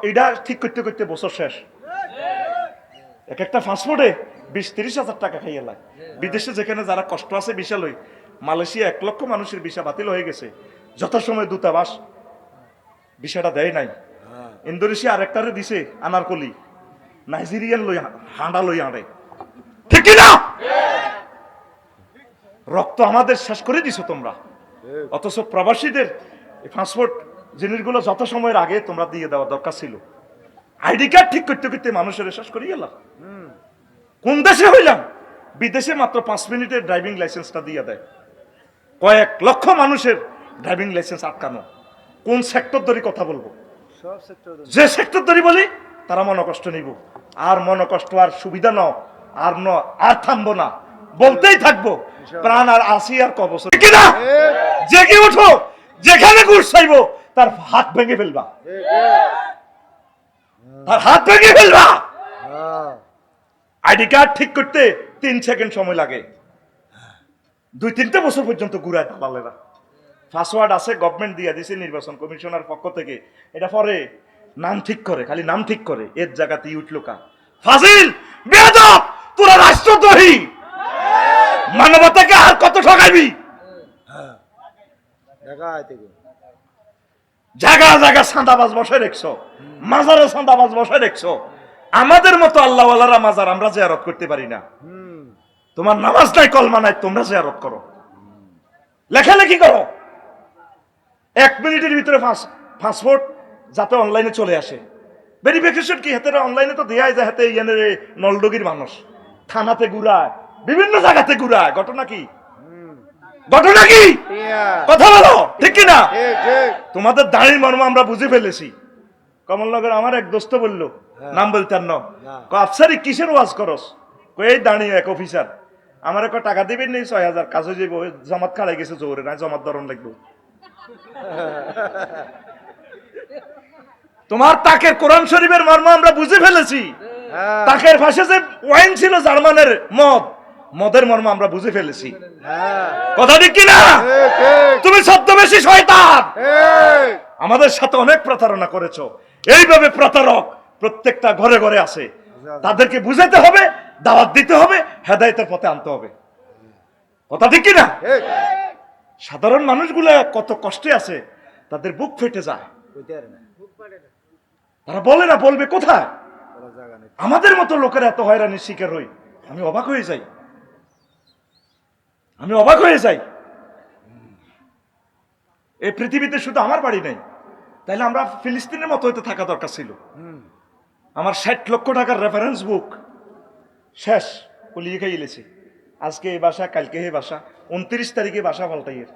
এটা ঠিক করতে করতে বছর শেষ। এক একটা পাসপোর্টে 20-30 হাজার টাকা খাইয়ে লাগে। বিদেশে যেখানে যারা কষ্ট আছে বিশাল হই, মালয়েশিয়া 1 লক্ষ মানুষের ভিসা বাতিল হয়ে গেছে। যথাসময় দূতাবাস ভিসাটা দেয় নাই। ইন্দোনেশিয়া আরেকটারে দিছে আনারকলি, নাইজেরিয়ান লই হাঁডা লই আনে। ঠিক না? রক্ত আমাদের শেষ করে দিছো তোমরা। অথচ প্রবাসীদের পাসপোর্ট জিনিসগুলো যথাসময়ের আগে তোমরা দিয়ে দেওয়া দরকার ছিল। আইডি কার্ড ঠিক করতে করতে মানুষের শেষ করে গেলাম। কোন দেশে হইলাম? বিদেশে মাত্র 5 মিনিটের ড্রাইভিং লাইসেন্সটা দিয়ে দেয়। কয়েক লক্ষ মানুষের ড্রাইভিং লাইসেন্স আটকানো। কোন সেক্টর ধরে কথা বলবো? সব সেক্টর। যে সেক্টর ধরে বলি তারা মনোকষ্ট নিব। আর মনোকষ্ট আর সুবিধা আর থামবো না, বলতেই থাকবো। প্রাণ আর আসি আর কবছর কিনা জেগে উঠো। যেখানে ঘুষ চাইবো তার হাত ভেঙে ফেলবা, তার হাত ভেঙে ফেলবা। আইডি কার্ড ঠিক করতে 3 সেকেন্ড সময় লাগে। 2-3টা বছর পর্যন্ত ঘুরায় দালালেরা। পাসওয়ার্ড আছে, গভর্নমেন্ট দিয়ে দিছে, নির্বাচন কমিশনার পক্ষ থেকে। এটা পরে নাম ঠিক করে, খালি নাম ঠিক করে। এর জায়গাতে উঠলো কা ফাজিল বেয়াদব, তোরা রাষ্ট্রদ্রোহী। মানবতাকে আর কত ঠকাইবি? জায়গা জায়গা সান্দাবাজ বসে রেখছো, মাজারে সান্দাবাজ বসে রেখছো। আমাদের মতো আল্লাহওয়ালারা মাজার আমরা জিয়ারত করতে পারি না। তোমার নামাজ নাই, কলমা নাই, তোমরা জিয়ারত করো, লেখালেখি করো। 1 মিনিটের ভিতরে পাসপোর্ট যাতে অনলাইনে চলে আসে। ভেরিফিকেশন কি হাতে অনলাইনে তো দেয়াই যায়। হাতে ইয়ানের নলডগির মানুষ থানাতে ঘুরায়, বিভিন্ন জায়গাতে ঘুরায়। ঘটনা কি? ঘটনা কি? কথা বলো, ঠিক কিনা? তোমাদের দাঁড়ির মর্ম আমরা বুঝে ফেলেছি। কমলনগর আমার এক দোস্ত বললো, নাম বলতে আর আফসারি কিসের ওয়াজ করস? এই দাঁড়িয়ে এক অফিসার আমার এক টাকা দিবেন নেই 6000 কাজ হয়ে যাবো। জমাত খাড়াই গেছে জোরে, না জমাত ধরন লাগবে। তোমার তাকের কোরআন শরীফের মর্ম আমরা বুঝে ফেলেছি। তাকের ভাষা যে ওয়াইন ছিল জার্মানের মদ, মদের মর্ম আমরা বুঝে ফেলেছি। কথা ঠিক কিনা? তুমি ছদ্মবেশী শয়তান। আমাদের সাথে অনেক প্রতারণা করেছো। এইভাবে প্রতারক প্রত্যেকটা ঘরে ঘরে আছে। তাদেরকে বুঝাতে হবে, দাওয়াত দিতে হবে, হেদায়েতের পথে আনতে হবে। কথা ঠিক কিনা? সাধারণ মানুষগুলা কত কষ্টে আছে, তাদের বুক ফেটে যায়। তারা বলে না, বলবে কোথায়? আমাদের মতো লোকের এত হয়রানির শিকার হই, আমি অবাক হয়ে যাই। আমি অবাক হয়ে যাই। এই পৃথিবীতে শুধু আমার বাড়ি নেই, তাইলে আমরা ফিলিস্তিনের মতো হইতে থাকা দরকার ছিল। আমার 60 লক্ষ টাকার রেফারেন্স বুক শেষ, লিয়ে খাইলেছি। আজকে এই বাসা, কালকে এই বাসা, 29 তারিখে বাসা পাল্টাইয়ের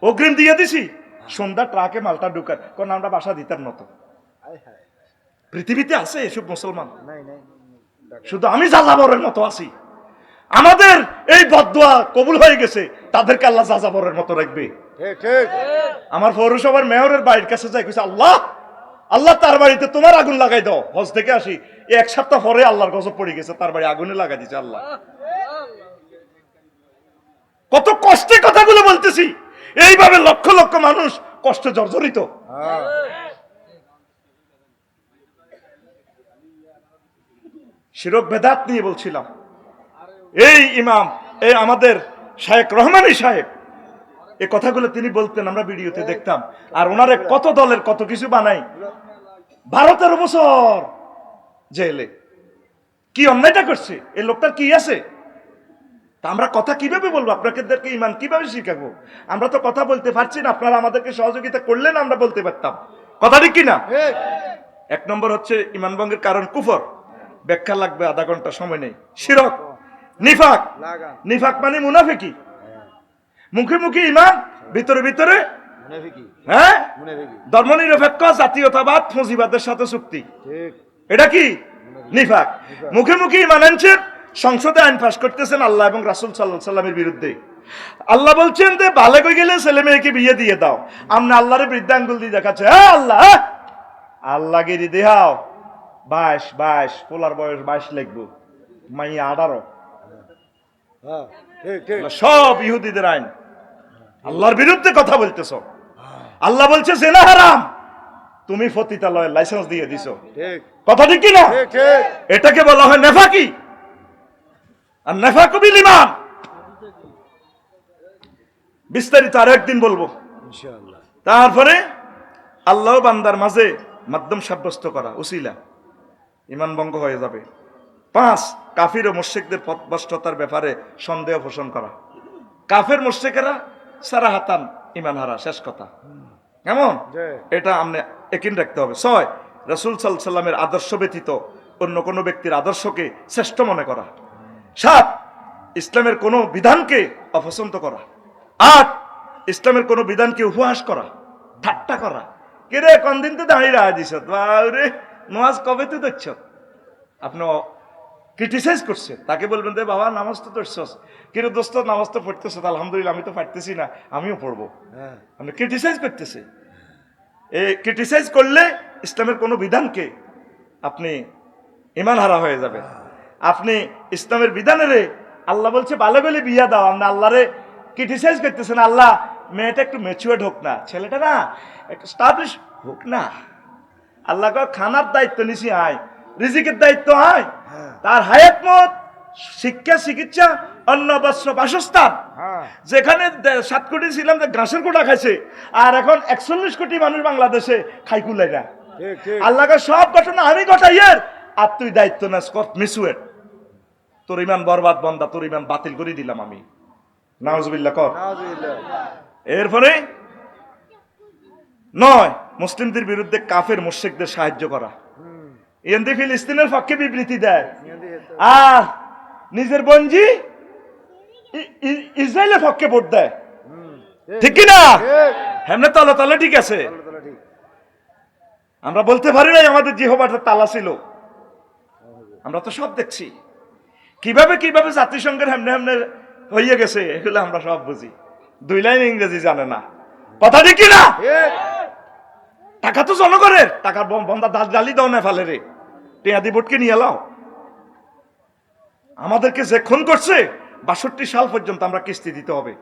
অগ্রিম দিয়ে দিছি। সন্ধ্যা ট্রাকে মালটা ঢুকার, কারণ আমরা বাসা দিতাম না তো। পৃথিবীতে আছে এসব মুসলমান? শুধু আমি যাযাবরের মতো আছি। আমাদের এই বদদোয়া কবুল হয়ে গেছে, তাদেরকে আল্লাহ যাযাবরের মতো রাখবে। আমার পৌরসভার মেয়রের বাড়ির কাছে যাই, কইছে আল্লাহ আল্লাহ তার বাড়িতে তোমার আগুন লাগাই দাও। হজ থেকে আসি, 1 সপ্তাহ পরে আল্লাহর গজব পড়ে গেছে, তার বাড়ি আগুনে লাগাই দিছে আল্লাহ। কত কষ্টে কথাগুলো বলতেছি। এইভাবে লক্ষ লক্ষ মানুষ কষ্টে জর্জরিত। শিরক বেদাত নিয়ে বলছিলাম। এই ইমাম, এই আমাদের শায়েখ রহমানী সাহেব, এই কথাগুলো তিনি বলতেন, আমরা ভিডিওতে দেখতাম। আর ওনারে কত দলের কত কিছু বানাই, 12-13 বছর জেলে। কি অন্যায়টা করছে এই লোকটার, কি আছে? তা আমরা কথা কিভাবে বলবো? আপনাদেরকে ইমান কিভাবে শিখাবো? আমরা তো কথা বলতে পারছি না, আপনারা আমাদেরকে সহযোগিতা করলেন আমরা বলতে পারতাম। কথা ঠিক কিনা? এক নম্বর হচ্ছে ইমান ভঙ্গের কারণ কুফর, ব্যাখ্যা লাগবে, আধা ঘন্টা সময় নেই। শিরক, নিফাক। নিফাক মানে মুনাফিকি, মুখে মুখে ইমান, ভিতরে ভিতরে হ্যাঁ ধর্মনিরপেক্ষ জাতীয়তাবাদ ফজিবাদের সাথে চুক্তি। এটা কি? নিফাক। মুখে মুখে ইমান আনছেন, সংসদে আইন পাস করতেছেন আল্লাহ এবং রাসূল সাল্লাল্লাহু আলাইহি সাল্লামের বিরুদ্ধে। আল্লাহ বলছেন যে বালেগ হয়ে গেলে ছেলে মেয়েকে বিয়ে দিয়ে দাও, আমরা আল্লাহরে বৃদ্ধাঙ্গুল দিয়ে দেখাচ্ছে, হ্যাঁ আল্লাহ আল্লাহ গিরি দেহাও 22 পোলার বয়স 22 লিখবো, মাইয়া 18। সব ইহুদিদের আইন, আল্লাহর বিরুদ্ধে কথা বলতেছ। আল্লাহ বলছে জেনা হারাম, তুমি পতিতালয়ের লাইসেন্স দিয়ে দিছো। কথা ঠিক কিনা? এটাকে বলা হয় নেফাকি। আর নেফাকু বিল ঈমান, বিস্তারিত আর একদিন বলবো ইনশাআল্লাহ। তারপরে আল্লাহ বান্দার মাঝে মাধ্যম সাব্যস্ত করা, উসিলা, ঈমান ভঙ্গ হয়ে যাবে। 5, কাফির ও মুশরিকদের পথভ্রষ্টতার ব্যাপারে সন্দেহ পোষণ করা। কাফের মুশরিকেরা সারাহাতান ঈমান হারা, শেষ কথা। কেমন? এটা আমরা একিন রাখতে হবে। 6, রাসূল সাল্লাল্লাহু আলাইহি সাল্লামের আদর্শ ব্যতীত অন্য কোনো ব্যক্তির আদর্শকে শ্রেষ্ঠ মনে করা। 7, ইসলামের কোনো বিধানকে অপছন্দ করা। 8, ইসলামের কোনো বিধানকে উপহাস করা, ঠাট্টা করা। কে রে কোন দিন তো দাঁড়িয়ে রাখা দিছ, রে নামাজ কবে তো দেখছ? আপনি ক্রিটিসাইজ করছে, তাকে বলবেন যে বাবা নামাজ তো ধরছস, কিন্তু দোস্ত নামাজ তো পড়তেছ, আলহামদুলিল্লাহ আমি তো পারতেছি না, আমিও পড়বো। আপনি ক্রিটিসাইজ করতেছে। এই ক্রিটিসাইজ করলে ইসলামের কোনো বিধানকে আপনি ঈমান হারা হয়ে যাবে। আপনি ইসলামের বিধানের আল্লাহ বলছে ভালো বলে বিয়া দাও, আপনি আল্লাহরে ক্রিটিসাইজ করতেছেন। আল্লাহ মেয়েটা একটু ম্যাচিউরড হোক না, ছেলেটা না একটু স্টাবলিশ হোক না। আল্লাহ খানার দায়িত্ব নিছি আয়, রিজিকের দায়িত্ব আয়, তার হায়াত মত, শিক্ষা চিকিৎসা, অন্ন বস্ত্র বাসস্থান। যেখানে 7 কোটি ছিলাম ঘাসের কোটা খাইছে, আর এখন 41 কোটি মানুষ বাংলাদেশে খাইকুলাই না। আল্লাহকে সব ঘটনা আমি ঘটাইয়ের, আর তুই দায়িত্ব নাস কর মিসুয়েট। তোর ইমান বরবাদ বন্দা, তোর ইমান বাতিল করে দিলাম আমি। নাউজুবিল্লাহ কর। এরপরে 9, মুসলিমদের বিরুদ্ধে কাফের মুশরিকদের সাহায্য করা। ইয়েন্দি ফিলিস্তিনের পক্ষে বিবৃতি দেয়, আর নিজের বঞ্জি ইসরায়েলের পক্ষে ভোট দেয়। ঠিক কিনা? হেমনে তলে তলে ঠিক আছে। আমরা বলতে পারি নাই আমাদের জিহ্বাটা তালা ছিল, আমরা তো সব দেখছি। কিভাবে কিভাবে জাতিসংঘের হেমনে হেমনে হইয়া গেছে, এগুলো আমরা সব বুঝি। 2 লাইন ইংরেজি জানে না। কথা ঠিক কিনা? টাকা তো জনগণের, টাকার বন্ধা ডালি দাও না ফেলে রে, টেয়াদি ভোটকে নিয়ে এলাও। আমাদেরকে যে খুন করছে 62 সাল পর্যন্ত আমরা কিস্তি দিতে হবে।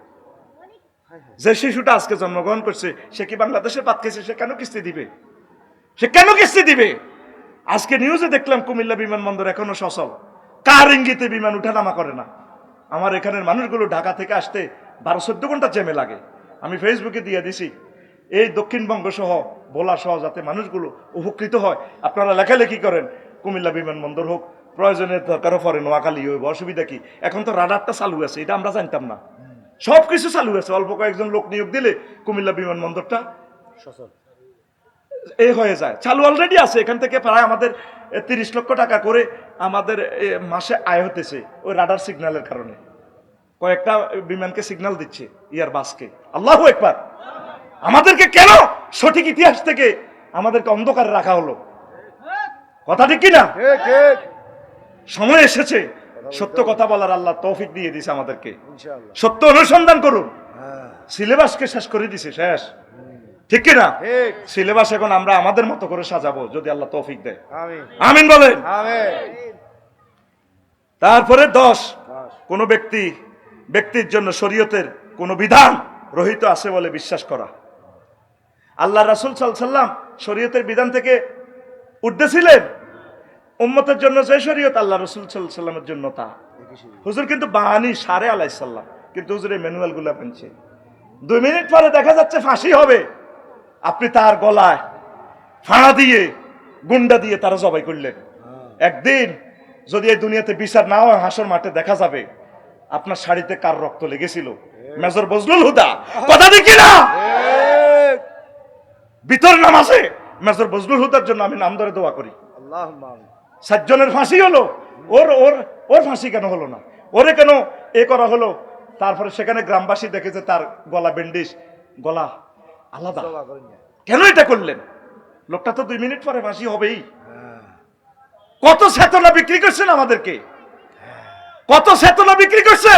যে শিশুটা আজকে জন্মগ্রহণ করছে সে কি বাংলাদেশে পাত খেয়েছে, সে কেন কিস্তি দিবে? সে কেন কিস্তি দিবে? আজকে নিউজে দেখলাম কুমিল্লা বিমানবন্দর এখনো সচল, কার ইঙ্গিতে বিমান উঠানামা করে না। আমার এখানের মানুষগুলো ঢাকা থেকে আসতে 12-14 ঘন্টা জ্যামে লাগে। আমি ফেসবুকে দিয়ে দিছি, এই দক্ষিণবঙ্গ সহ ভোলা সহ যাতে মানুষগুলো উপকৃত হয়, আপনারা লেখালেখি করেন। কুমিল্লা বিমানবন্দর হোক, প্রয়োজনের দরকারও পড়ে নোয়াখালী হইব, অসুবিধা কি? এখন তো রাডারটা চালু আছে, এটা আমরা জানতাম না। সব কিছু চালু আছে, অল্প কয়েকজন লোক নিয়োগ দিলে কুমিল্লা বিমানবন্দরটা এই হয়ে যায়, চালু অলরেডি আছে। এখান থেকে প্রায় আমাদের 30 লক্ষ টাকা করে আমাদের মাসে আয় হতেছে ওই রাডার সিগন্যালের কারণে। কয়েকটা বিমানকে সিগন্যাল দিচ্ছে, ইয়ার বাসকে। আল্লাহু আকবার। আমাদেরকে কেন সঠিক ইতিহাস থেকে আমাদেরকে অন্ধকারে রাখা হলো? কথা ঠিক কিনা? সময় এসেছে সত্য কথা বলার, আল্লাহ তৌফিক দিয়ে দিয়েছে আমাদেরকে। সত্য অনুসন্ধান করুন। সিলেবাসকে শেষ করে দিছে, শেষ। ঠিক কিনা? সিলেবাস এখন আমরা আমাদের মতো করে সাজাবো যদি আল্লাহ তৌফিক দেয়। আমিন বলেন। তারপরে 10, কোন ব্যক্তির জন্য শরীয়তের কোন বিধান রহিত আছে বলে বিশ্বাস করা। আল্লাহ রাসূল সাল্লাল্লাহু আলাইহি সাল্লাম শরীয়তের বিধান থেকে ঊর্ধ্বে ছিলেন। উম্মতের জন্য যে শরীয়ত, আল্লাহ রাসূল সাল্লাল্লাহু আলাইহি সাল্লামের জন্য তা। হুজুর কিন্তু বাহানি সারে আলাইহিস সালাম, কিন্তু হুজুর এই ম্যানুয়াল গুলা বানছে। 2 মিনিট পরে দেখা যাচ্ছে ফাঁসি হবে, আপনি তার গলায় ফাঁড়া দিয়ে গুন্ডা দিয়ে তারা জবাই করলেন। একদিন যদি এই দুনিয়াতে বিচার না হয়, হাসর মাঠে দেখা যাবে আপনার শাড়িতে কার রক্ত লেগেছিল। মেজর বজলুল হুদা, কথা দেখি না ভিতর নামাজে মেজর বজলুল হুদার জন্য আমি নাম ধরে দোয়া করি। আল্লাহুম্মা আমিন। 7 জনের ফাঁসি হলো, ওর ওর ওর ফাঁসি কেন হলো না? ওরে কেন এ করা হলো? তারপরে সেখানে গ্রামবাসী দেখেছে তার গলা ব্যান্ডেজ, গলা আলাদা। দোয়া করেন না। কেন এটা করলেন? লোকটা তো 2 মিনিট পরে ফাঁসি হবেই। হ্যাঁ, কত চেতনা বিক্রি করছেন আমাদেরকে, কত চেতনা বিক্রি করছে।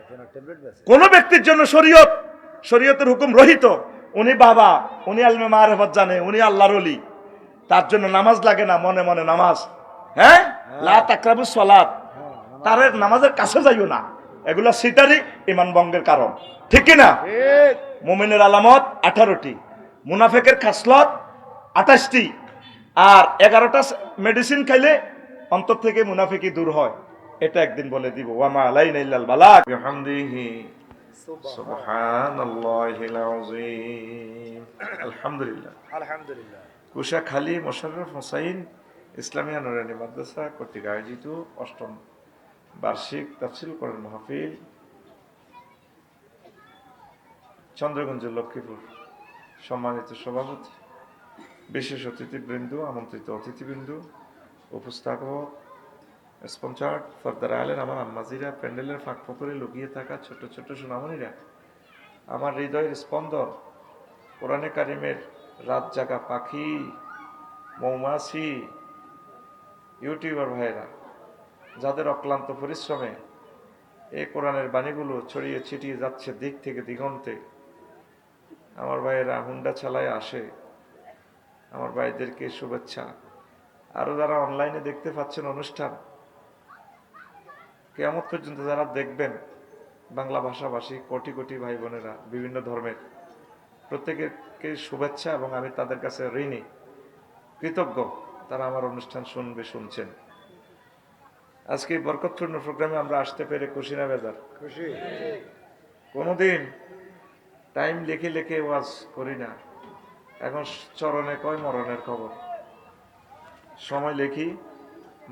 এখন ট্যাবলেট বেছে। কোন ব্যক্তির জন্য শরীয়তের হুকুম রহিত, উনি বাবা, উনি আলমে মারেফত জানে, উনি আল্লাহর ওলি, তার জন্য নামাজ লাগে না, মনে মনে নামাজ। হ্যাঁ, লা তাকরাবুস সালাত, তার নামাজের কাছে যাইও না। এগুলা সিটারি ইমান ভঙ্গের কারণ, ঠিক কি না? ঠিক। মুমিনের আলামত 18টি, মুনাফেকের খাসলত 28টি, আর 11টা মেডিসিন খাইলে অন্তর থেকে মুনাফিকি দূর হয়। এটা একদিন বলে দিব। ওয়ামা আলাইনা ইল্লাল বালাগ বিহামদিহি সুবহানাল্লাহিল আযীম। আলহামদুলিল্লাহ। আলহামদুলিল্লাহ। কুশাখালী মোশাররফ হোসাইন ইসলামিয়া নুরানী মাদ্রাসা কর্তৃক আয়োজিত 8ম বার্ষিক তাফসীর কোরআন মাহফিল, চন্দ্রগঞ্জ লক্ষ্মীপুর। সম্মানিত সভাপতি, বিশেষ অতিথিবৃন্দ, আমন্ত্রিত অতিথিবৃন্দ, উপস্থাপক, স্পন্সর্ড, ফর্দার আলেন, আমার আম্মাজিরা, প্যান্ডেলের ফাঁক ফকরে লুকিয়ে থাকা ছোট ছোট সোনামণিরা, আমার হৃদয়ের স্পন্দন, কোরআনে কারিমের রাত জাগা পাখি, মৌমাছি, ইউটিউবার ভাইয়েরা, যাদের অক্লান্ত পরিশ্রমে এই কোরআনের বাণীগুলো ছড়িয়ে ছিটিয়ে যাচ্ছে দিক থেকে দিগন্তে, আমার ভাইয়েরা হুন্ডা চালায় আসে, আমার ভাইদেরকে শুভেচ্ছা। আরো যারা অনলাইনে দেখতে পাচ্ছেন অনুষ্ঠান, কিয়ামত পর্যন্ত যারা দেখবেন, বাংলা ভাষাভাষী কোটি কোটি ভাই বোনেরা, বিভিন্ন ধর্মের, প্রত্যেকেরকে শুভেচ্ছা এবং আমি তাদের কাছে ঋণী, কৃতজ্ঞ, তারা আমার অনুষ্ঠান শুনছেন। আজকে এই বরকতপূর্ণ প্রোগ্রামে আমরা আসতে পেরে খুশি না বেজার? খুশি। কোনোদিন টাইম লিখে লিখে ওয়াজ করি না, এখন চরণে কয় মরণের খবর। সময় লিখি,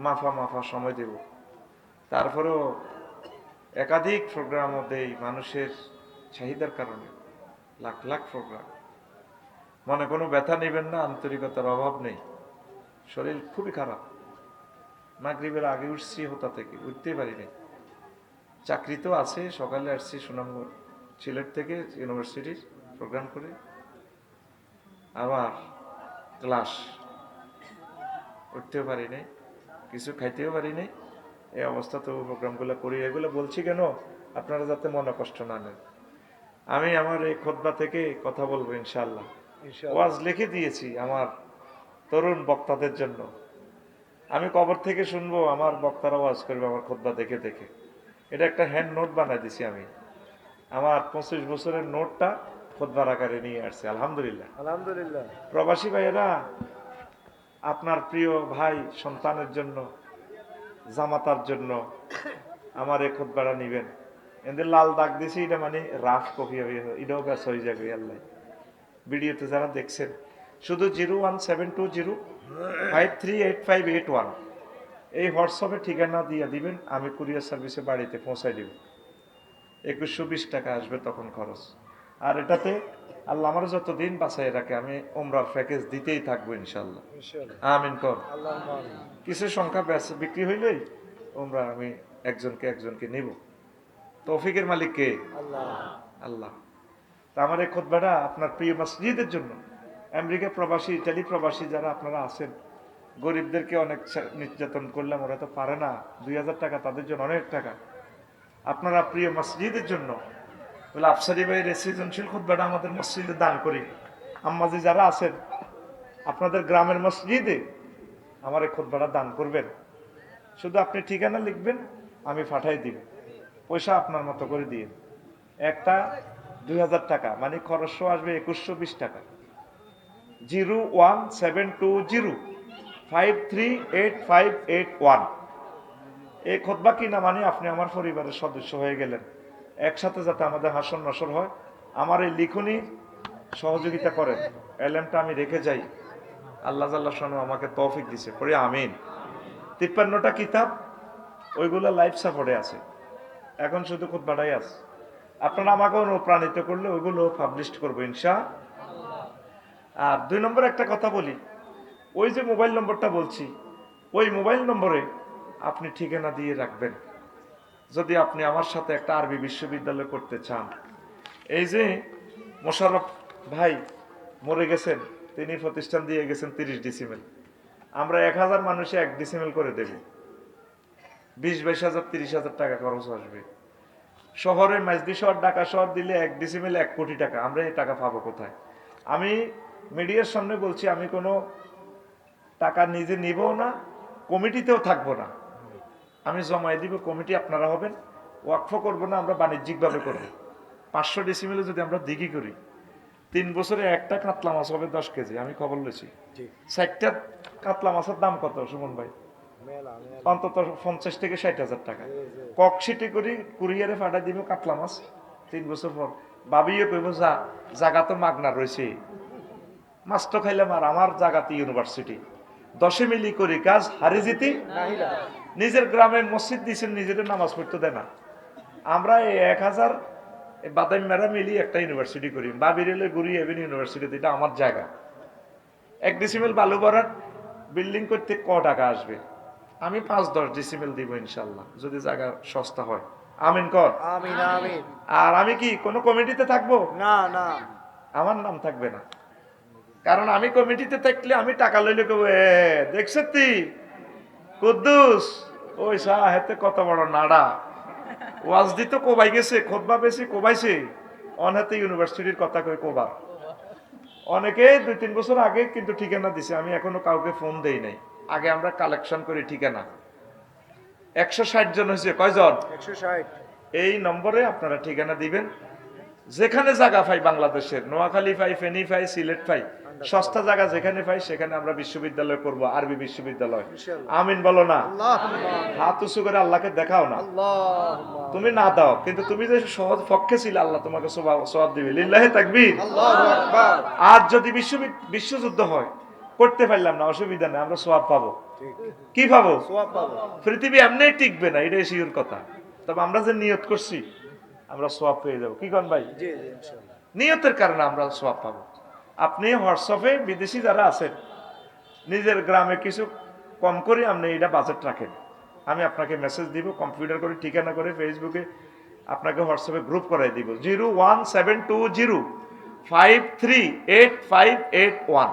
মাফা মাফা সময় দেব। তারপরেও একাধিক প্রোগ্রাম দেই মানুষের চাহিদার কারণে, লাখ লাখ প্রোগ্রাম। মনে কোনো ব্যথা নেবেন না, আন্তরিকতার অভাব নেই। শরীর খুবই খারাপ, মাগরিবের আগে উঠছি, হোতা থেকে উঠতে পারি নাই। চাকরি তো আছে, সকালে আসছি সুনামগঞ্জ সিলেট থেকে ইউনিভার্সিটির প্রোগ্রাম করে, আবার ক্লাস, উঠতেও পারি নাই, কিছু খাইতেও পারি নাই। এই অবস্থাতেও প্রোগ্রামগুলো করি। এগুলো বলছি কেন, আপনারা যাতে মনে কষ্ট না নেন। আমি আমার এই খুতবা থেকে কথা বলবো ইনশাআল্লাহ। ওয়াজ লিখে দিয়েছি আমার তরুণ বক্তাদের জন্য। আমি কবর থেকে শুনবো, আমার বক্তারা ওয়াজ করবে আমার খুতবা দেখে দেখে। এটা একটা হ্যান্ড নোট বানাই দিছি আমি, আমার 25 বছরের নোটটা খুতবার আকারে নিয়ে আসছে। আলহামদুলিল্লাহ। আলহামদুলিল্লাহ। প্রবাসী ভাইয়েরা, আপনার প্রিয় ভাই সন্তানের জন্য, জামাতার জন্য আমার এই খুতবাটা নিবেন। এদের লাল দাগ দিছি, এটা মানে রাফ কপি হবে, এটাও ব্যাস হয়ে যাবে। আল্লাহ, ভিডিওতে যারা দেখছেন, শুধু 01720538581 এই হোয়াটসঅ্যাপে ঠিকানা দিয়ে দিবেন, আমি কুরিয়ার সার্ভিসে বাড়িতে পৌঁছাই দিব। 2120 টাকা আসবে তখন খরচ। আর এটাতে আল্লাহ আমার যতদিন বাঁচাই রাখে, আমি ওমরার প্যাকেজ দিতেই থাকবো ইনশাল্লাহ। আমিন কর। আল্লাহুম্মা আমিন। কিছু সংখ্যা বিক্রি হইলেই ওমরা আমি একজনকে নিব। তৌফিকের মালিক কে? আল্লাহ। তা আমার এই খুতবাটা আপনার প্রিয় মসজিদের জন্য, আমেরিকা প্রবাসী, ইটালি প্রবাসী যারা আপনারা আছেন, গরিবদেরকে অনেক নির্যাতন করলাম, ওরা তো পারে না, 2000 টাকা তাদের জন্য অনেক টাকা। আপনারা প্রিয় মসজিদের জন্য বলে আফসারি ভাইয়ের সৃজনশীল খুতবাটা আমাদের মসজিদে দান করি। আম্মাজি যারা আছেন আপনাদের গ্রামের মসজিদে আমার এই খুতবাটা দান করবেন। শুধু আপনি ঠিকানা লিখবেন, আমি পাঠাই দিব, পয়সা আপনার মতো করে দিয়ে। একটা 2000 টাকা, মানে খরচ আসবে 2120 টাকা। 01720538581 এই খুতবা কিনা মানে আপনি আমার পরিবারের সদস্য হয়ে গেলেন। একসাথে যাতে আমাদের হাসন নসর হয়, আমার এই লিখনি সহযোগিতা করেন, এলএমটা আমি রেখে যাই। আল্লাহ জাল্লা শানু আমাকে তৌফিক দিছে, পড়ি আমিন। 53টা কিতাব, ওইগুলো লাইফ সাপোর্টে আছে, এখন শুধু খুতবাটাই আছে। আপনারা আমাকে অনুপ্রাণিত করলে ওইগুলো পাবলিশ করবো ইনশা। আর 2 নম্বর একটা কথা বলি, ওই যে মোবাইল নম্বরটা বলছি, ওই মোবাইল নম্বরে আপনি ঠিকানা দিয়ে রাখবেন যদি আপনি আমার সাথে একটা আরবি বিশ্ববিদ্যালয় করতে চান। এই যে মোশাররফ ভাই মরে গেছেন, তিনি প্রতিষ্ঠান দিয়ে গেছেন 30 ডিসিমেল, আমরা 1000 মানুষে 1 ডিসিমেল করে দেব, 20-22 হাজার 30,000 টাকা খরচ আসবে। শহরে মাইজদি শহর ঢাকা শহর দিলে 1 ডিসিমেল 1 কোটি টাকা, আমরা এই টাকা পাবো কোথায়? আমি মিডিয়ার সামনে বলছি, আমি কোনো টাকা নিজে নিবও না, কমিটিতেও থাকবো না, আমি জমাই দিব, কমিটি আপনারা হবেন, ওয়াকফ করবো না, আমরা বাণিজ্যিকভাবে করবো। 500 ডিসিমেলে যদি আমরা দিঘি করি, 3 বছরে একটা কাতলা মাছ হবে 10 কেজি, আমি খবর লইছি। 60টা কাতলা মাছের দাম কত সুমন ভাই? অন্তত 50 থেকে 60,000 টাকা। ককশিটে করি কুরিয়ারে পাঠাই দিব কাতলা মাছ, 3 বছর পর ভাবিও কইব যা জায়গা তো মাগনা রয়েছে, মাছ তো খাইলাম, আর আমার জায়গাতে ইউনিভার্সিটি। 10 মিলি করি কাজ, হারি জিতি। নিজের গ্রামে মসজিদ দিয়েছেন, নিজের নামাজ পড়তে দেয় না। আমরা এই 1000 বাদাম মেরা মিলি একটা ইউনিভার্সিটি করি, বাবিরেলে গুড়ি এভেন ইউনিভার্সিটিতে, এটা আমার জায়গা। 1 ডিসিমেল বালু ভরাট বিল্ডিং করতে ক টাকা আসবে? আমি 5-10 ডিসিমেল দিব ইনশাল্লাহ, যদি জায়গা সস্তা হয়। আমিন কর। আমিন আমিন। আর আমি কি কোনো কমিটিতে থাকবো? না না, আমার নাম থাকবে না, কারণ আমি কমিটিতে থাকলে আমি টাকা লইলে কব, দেখছ তুই কুদ্দুস ওই শাহ হেতে কত বড় নাড়া, ওয়াজ দিত কোবাই গেছে, খোদবা বেশি কোবাইছে, অনহাতে ইউনিভার্সিটির কথা কই কোবা। অনেকে 2-3 বছর আগে কিন্তু ঠিকানা দিছে, আমি এখনো কাউকে ফোন দেই নাই। আগে আমরা কালেকশন করি ঠিকানা। 160 জন হয়েছে, কয়জন? 160। এই নম্বরে আপনারা ঠিকানা দিবেন, যেখানে জায়গা পাই বাংলাদেশের, নোয়াখালী পাই, ফেনী পাই, সিলেট পাই, সস্তা জায়গা যেখানে পাই সেখানে আমরা বিশ্ববিদ্যালয় করব, আরবি বিশ্ববিদ্যালয়। আমিন বলো না? হাত উঁচু করে আল্লাহকে দেখাও না, তুমি না দাও, কিন্তু তুমি যে সহজ পক্ষে ছিলে, আল্লাহ তোমাকে সওয়াব দিবে। লিল্লাহি তাকবীর। আর যদি বিশ্বযুদ্ধ হয়, করতে পারলাম না, অসুবিধা নেই, আমরা সওয়াব পাবো। কি পাবো? পৃথিবী এমনি টিকবে না, এটাই শিওর কথা, তবে আমরা যে নিয়ত করছি আমরা সওয়াব পেয়ে যাবো। কি কন ভাই? নিয়তের কারণে আমরা সওয়াব পাবো। আপনি হোয়াটসঅ্যাপে বিদেশি যারা আছেন, নিজের গ্রামে কিছু কম করে আপনি এটা বাজেট রাখেন, আমি আপনাকে মেসেজ দিব, কম্পিউটার করে ঠিকানা করে ফেসবুকে আপনাকে হোয়াটসঅ্যাপে গ্রুপ করাই দিব, 01720538581।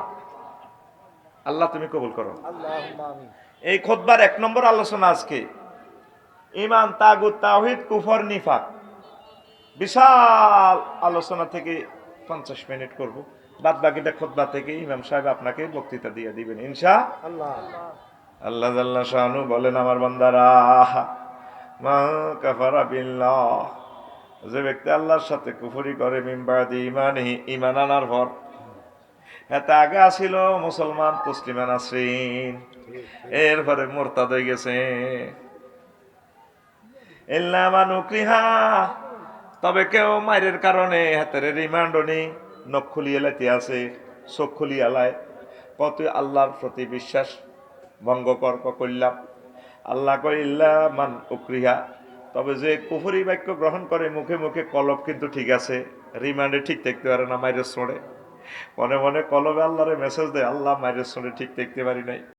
আল্লাহ তুমি কবুল করো। এই খুতবার 1 নম্বর আলোচনা আজকে ঈমান, তাগুত, তাওহীদ, কুফর, নিফাক। বিশাল আলোচনা থেকে 50 মিনিট করব, বাদ বাকিটা খুতবা থেকে ইমাম সাহেব আপনাকে বক্তৃতা দিয়ে দিবেন ইনশাআল্লাহ। আল্লাহ জাল্লা শানু বলেন, আমার বান্দারা, মা কাফারা বিল্লাহ, যে ব্যক্তি আল্লাহর সাথে কুফরি করে, মিন বাদি ঈমানিহি, ঈমান আনার পর, এতে আগে আসিল মুসলমান তসলিমান আসরিন, এরপরে মুরতাদ হয়ে গেছে। ইল্লা মান উকরিহা, তবে কেউ মায়ের কারণে হাতের রিমান্ড নেই, নখ খুলিয়ে লাইতে আছে, চোখ খুলিয়ে লাই, কত আল্লাহর প্রতি বিশ্বাস ভঙ্গ করলাম। আল্লাহ কয় ইল্লা মান উকরিহা, তবে যে কুফরি বাক্য গ্রহণ করে, মুখে মুখে কলব কিন্তু ঠিক আছে, রিমান্ডে ঠিক দেখতে পারে না, মাইরের সরে মনে মনে কলবে আল্লাহরে মেসেজ দেয়, আল্লাহ মাইরের সরে ঠিক দেখতে পারি নাই।